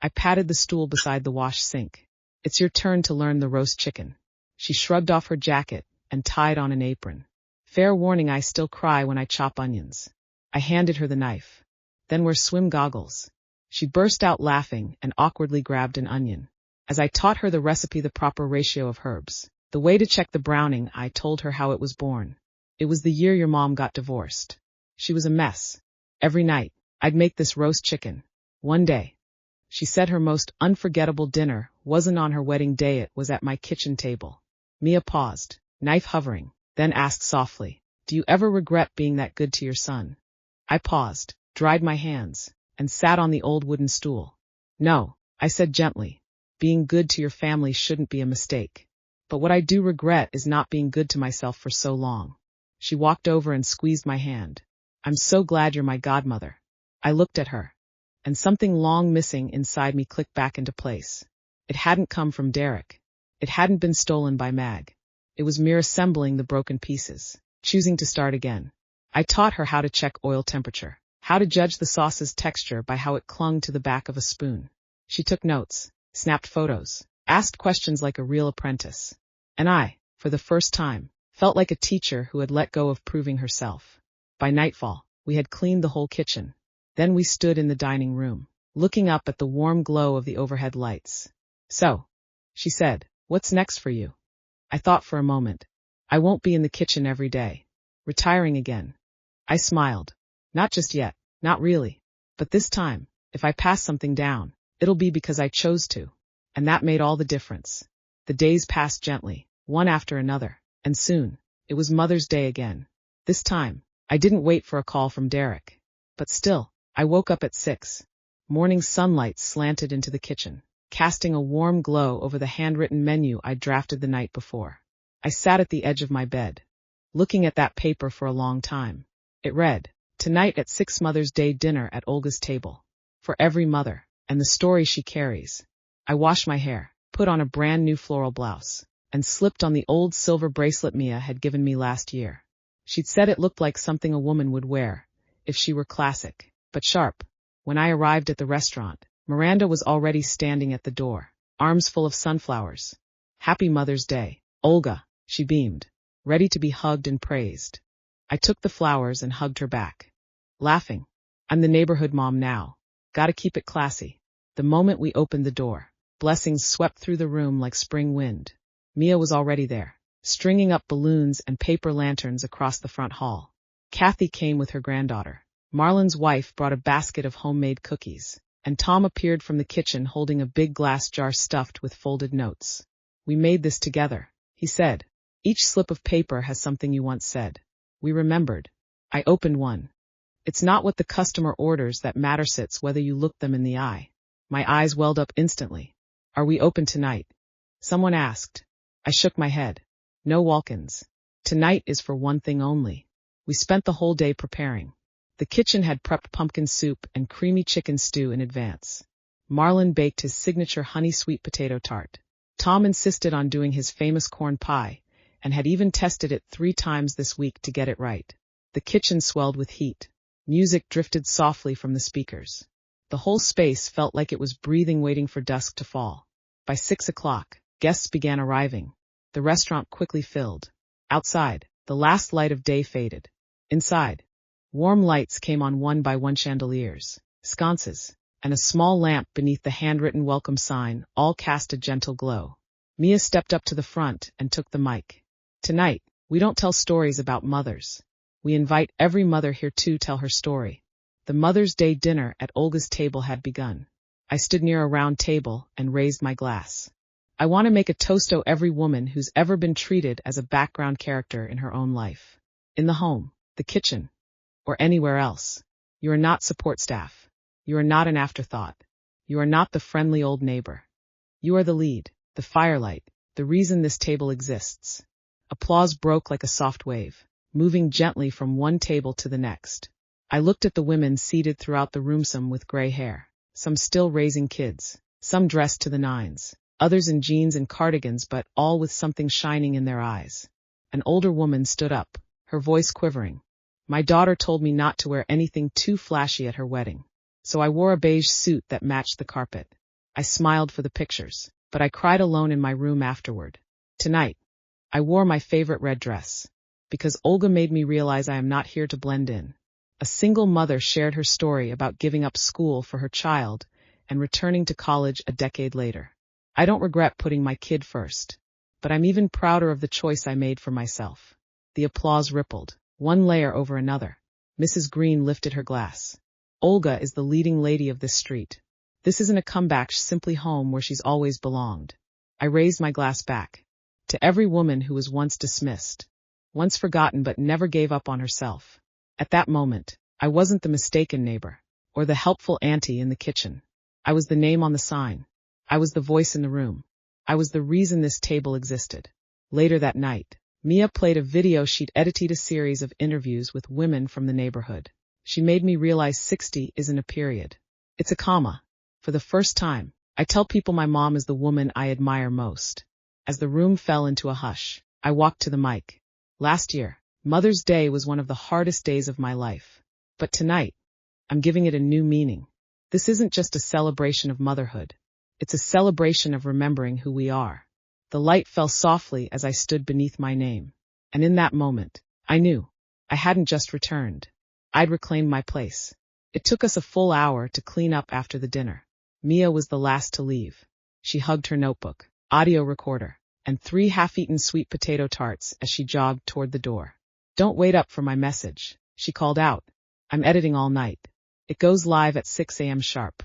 I patted the stool beside the wash sink. "It's your turn to learn the roast chicken." She shrugged off her jacket and tied on an apron. Fair warning, I still cry when I chop onions. I handed her the knife. "Then wear swim goggles." She burst out laughing and awkwardly grabbed an onion. As I taught her the recipe, the proper ratio of herbs, the way to check the browning, I told her how it was born. "It was the year your mom got divorced. She was a mess. Every night, I'd make this roast chicken. One day," she said, "her most unforgettable dinner wasn't on her wedding day, it was at my kitchen table." Mia paused, knife hovering, then asked softly, "Do you ever regret being that good to your son?" I paused, dried my hands, and sat on the old wooden stool. "No," I said gently. "Being good to your family shouldn't be a mistake. But what I do regret is not being good to myself for so long." She walked over and squeezed my hand. "I'm so glad you're my godmother." I looked at her, and something long missing inside me clicked back into place. It hadn't come from Derek. It hadn't been stolen by Mag. It was mere assembling the broken pieces, choosing to start again. I taught her how to check oil temperature, how to judge the sauce's texture by how it clung to the back of a spoon. She took notes, snapped photos, asked questions like a real apprentice. And I, for the first time, felt like a teacher who had let go of proving herself. By nightfall, we had cleaned the whole kitchen. Then we stood in the dining room, looking up at the warm glow of the overhead lights. "So," she said, "what's next for you?" I thought for a moment. "I won't be in the kitchen every day. Retiring again." I smiled. "Not just yet, not really. But this time, if I pass something down, it'll be because I chose to." And that made all the difference. The days passed gently, one after another, and soon, it was Mother's Day again. This time, I didn't wait for a call from Derek. But still, I woke up at 6. Morning sunlight slanted into the kitchen, casting a warm glow over the handwritten menu I'd drafted the night before. I sat at the edge of my bed, looking at that paper for a long time. It read, "Tonight at 6, Mother's Day dinner at Olga's table. For every mother, and the story she carries." I washed my hair, put on a brand new floral blouse, and slipped on the old silver bracelet Mia had given me last year. She'd said it looked like something a woman would wear, if she were classic, but sharp. When I arrived at the restaurant, Miranda was already standing at the door, arms full of sunflowers. "Happy Mother's Day, Olga," she beamed. ready to be hugged and praised. I took the flowers and hugged her back, laughing. I'm the neighborhood mom now. Gotta keep it classy. The moment we opened the door, blessings swept through the room like spring wind. Mia was already there, stringing up balloons and paper lanterns across the front hall. Kathy came with her granddaughter. Marlon's wife brought a basket of homemade cookies, and Tom appeared from the kitchen holding a big glass jar stuffed with folded notes. We made this together, he said. Each slip of paper has something you once said. We remembered. I opened one. It's not what the customer orders that matters, it's whether you look them in the eye. My eyes welled up instantly. Are we open tonight? Someone asked. I shook my head. No walk-ins. Tonight is for one thing only. We spent the whole day preparing. The kitchen had prepped pumpkin soup and creamy chicken stew in advance. Marlon baked his signature honey sweet potato tart. Tom insisted on doing his famous corn pie, and had even tested it 3 times this week to get it right. The kitchen swelled with heat. Music drifted softly from the speakers. The whole space felt like it was breathing, waiting for dusk to fall. By 6 o'clock, guests began arriving. The restaurant quickly filled. Outside, the last light of day faded. Inside, warm lights came on one by one, chandeliers, sconces, and a small lamp beneath the handwritten welcome sign all cast a gentle glow. Mia stepped up to the front and took the mic. Tonight, we don't tell stories about mothers. We invite every mother here to tell her story. The Mother's Day dinner at Olga's table had begun. I stood near a round table and raised my glass. I want to make a toast to every woman who's ever been treated as a background character in her own life. In the home, the kitchen, or anywhere else. You are not support staff. You are not an afterthought. You are not the friendly old neighbor. You are the lead, the firelight, the reason this table exists. Applause broke like a soft wave, moving gently from one table to the next. I looked at the women seated throughout the room, some with gray hair, some still raising kids, some dressed to the nines, others in jeans and cardigans, but all with something shining in their eyes. An older woman stood up, her voice quivering. My daughter told me not to wear anything too flashy at her wedding, so I wore a beige suit that matched the carpet. I smiled for the pictures, but I cried alone in my room afterward. Tonight, I wore my favorite red dress, because Olga made me realize I am not here to blend in. A single mother shared her story about giving up school for her child and returning to college a decade later. I don't regret putting my kid first, but I'm even prouder of the choice I made for myself. The applause rippled, one layer over another. Mrs. Green lifted her glass. Olga is the leading lady of this street. This isn't a comeback, she's simply home where she's always belonged. I raised my glass back. To every woman who was once dismissed, once forgotten but never gave up on herself. At that moment, I wasn't the mistaken neighbor, or the helpful auntie in the kitchen. I was the name on the sign. I was the voice in the room. I was the reason this table existed. Later that night, Mia played a video she'd edited, a series of interviews with women from the neighborhood. She made me realize 60 isn't a period. It's a comma. For the first time, I tell people my mom is the woman I admire most. As the room fell into a hush, I walked to the mic. Last year, Mother's Day was one of the hardest days of my life. But tonight, I'm giving it a new meaning. This isn't just a celebration of motherhood. It's a celebration of remembering who we are. The light fell softly as I stood beneath my name. And in that moment, I knew I hadn't just returned. I'd reclaimed my place. It took us a full hour to clean up after the dinner. Mia was the last to leave. She hugged her notebook, audio recorder, and 3 half-eaten sweet potato tarts as she jogged toward the door. Don't wait up for my message, she called out. I'm editing all night. It goes live at 6 a.m. sharp.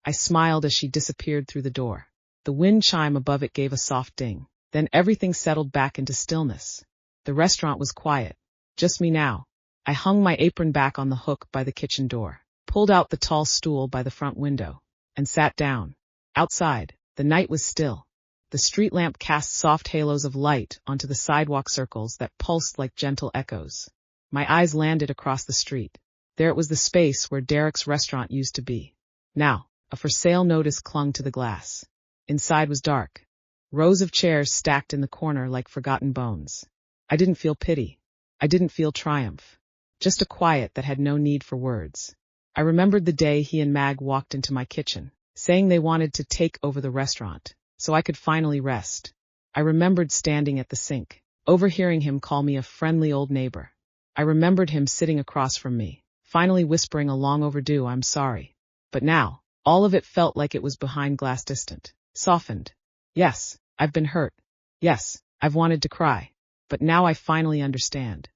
I smiled as she disappeared through the door. The wind chime above it gave a soft ding. Then everything settled back into stillness. The restaurant was quiet. Just me now. I hung my apron back on the hook by the kitchen door, pulled out the tall stool by the front window, and sat down. Outside, the night was still. The street lamp cast soft halos of light onto the sidewalk circles that pulsed like gentle echoes. My eyes landed across the street. There it was, the space where Derek's restaurant used to be. Now, a for sale notice clung to the glass. Inside was dark. Rows of chairs stacked in the corner like forgotten bones. I didn't feel pity. I didn't feel triumph. Just a quiet that had no need for words. I remembered the day he and Mag walked into my kitchen, saying they wanted to take over the restaurant, so I could finally rest. I remembered standing at the sink, overhearing him call me a friendly old neighbor. I remembered him sitting across from me, finally whispering a long overdue "I'm sorry." But now, all of it felt like it was behind glass, distant, softened. Yes, I've been hurt. Yes, I've wanted to cry. But now I finally understand.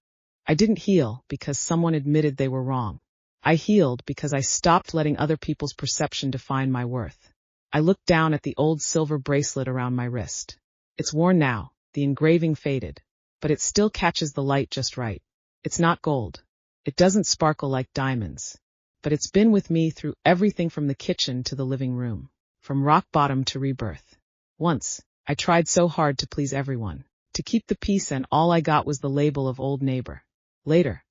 I didn't heal because someone admitted they were wrong. I healed because I stopped letting other people's perception define my worth. I looked down at the old silver bracelet around my wrist. It's worn now, the engraving faded, but it still catches the light just right. It's not gold. It doesn't sparkle like diamonds. But it's been with me through everything from the kitchen to the living room, from rock bottom to rebirth. Once, I tried so hard to please everyone, to keep the peace, and all I got was the label of old neighbor. Later,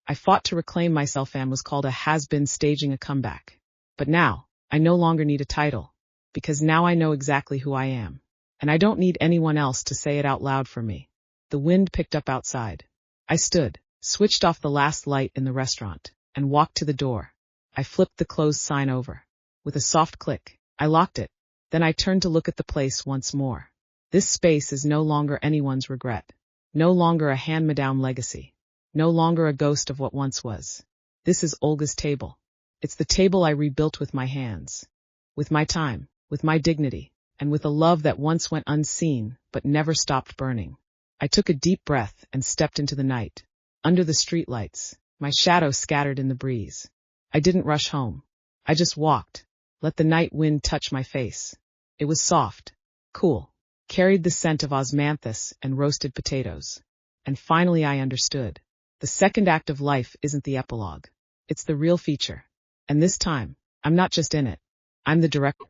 I fought to reclaim myself and was called a has-been staging a comeback. But now, I no longer need a title, because now I know exactly who I am. And I don't need anyone else to say it out loud for me. The wind picked up outside. I stood, switched off the last light in the restaurant, and walked to the door. I flipped the closed sign over. With a soft click, I locked it. Then I turned to look at the place once more. This space is no longer anyone's regret. No longer a hand-me-down legacy. No longer a ghost of what once was. This is Olga's table. It's the table I rebuilt with my hands. With my time, with my dignity, and with a love that once went unseen but never stopped burning. I took a deep breath and stepped into the night. Under the streetlights, my shadow scattered in the breeze. I didn't rush home. I just walked, let the night wind touch my face. It was soft, cool, carried the scent of osmanthus and roasted potatoes. And finally I understood. The second act of life isn't the epilogue. It's the real feature. And this time, I'm not just in it. I'm the director.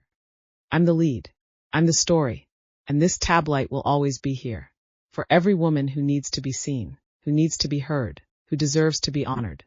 I'm the lead. I'm the story. And this tab light will always be here. For every woman who needs to be seen, who needs to be heard, who deserves to be honored.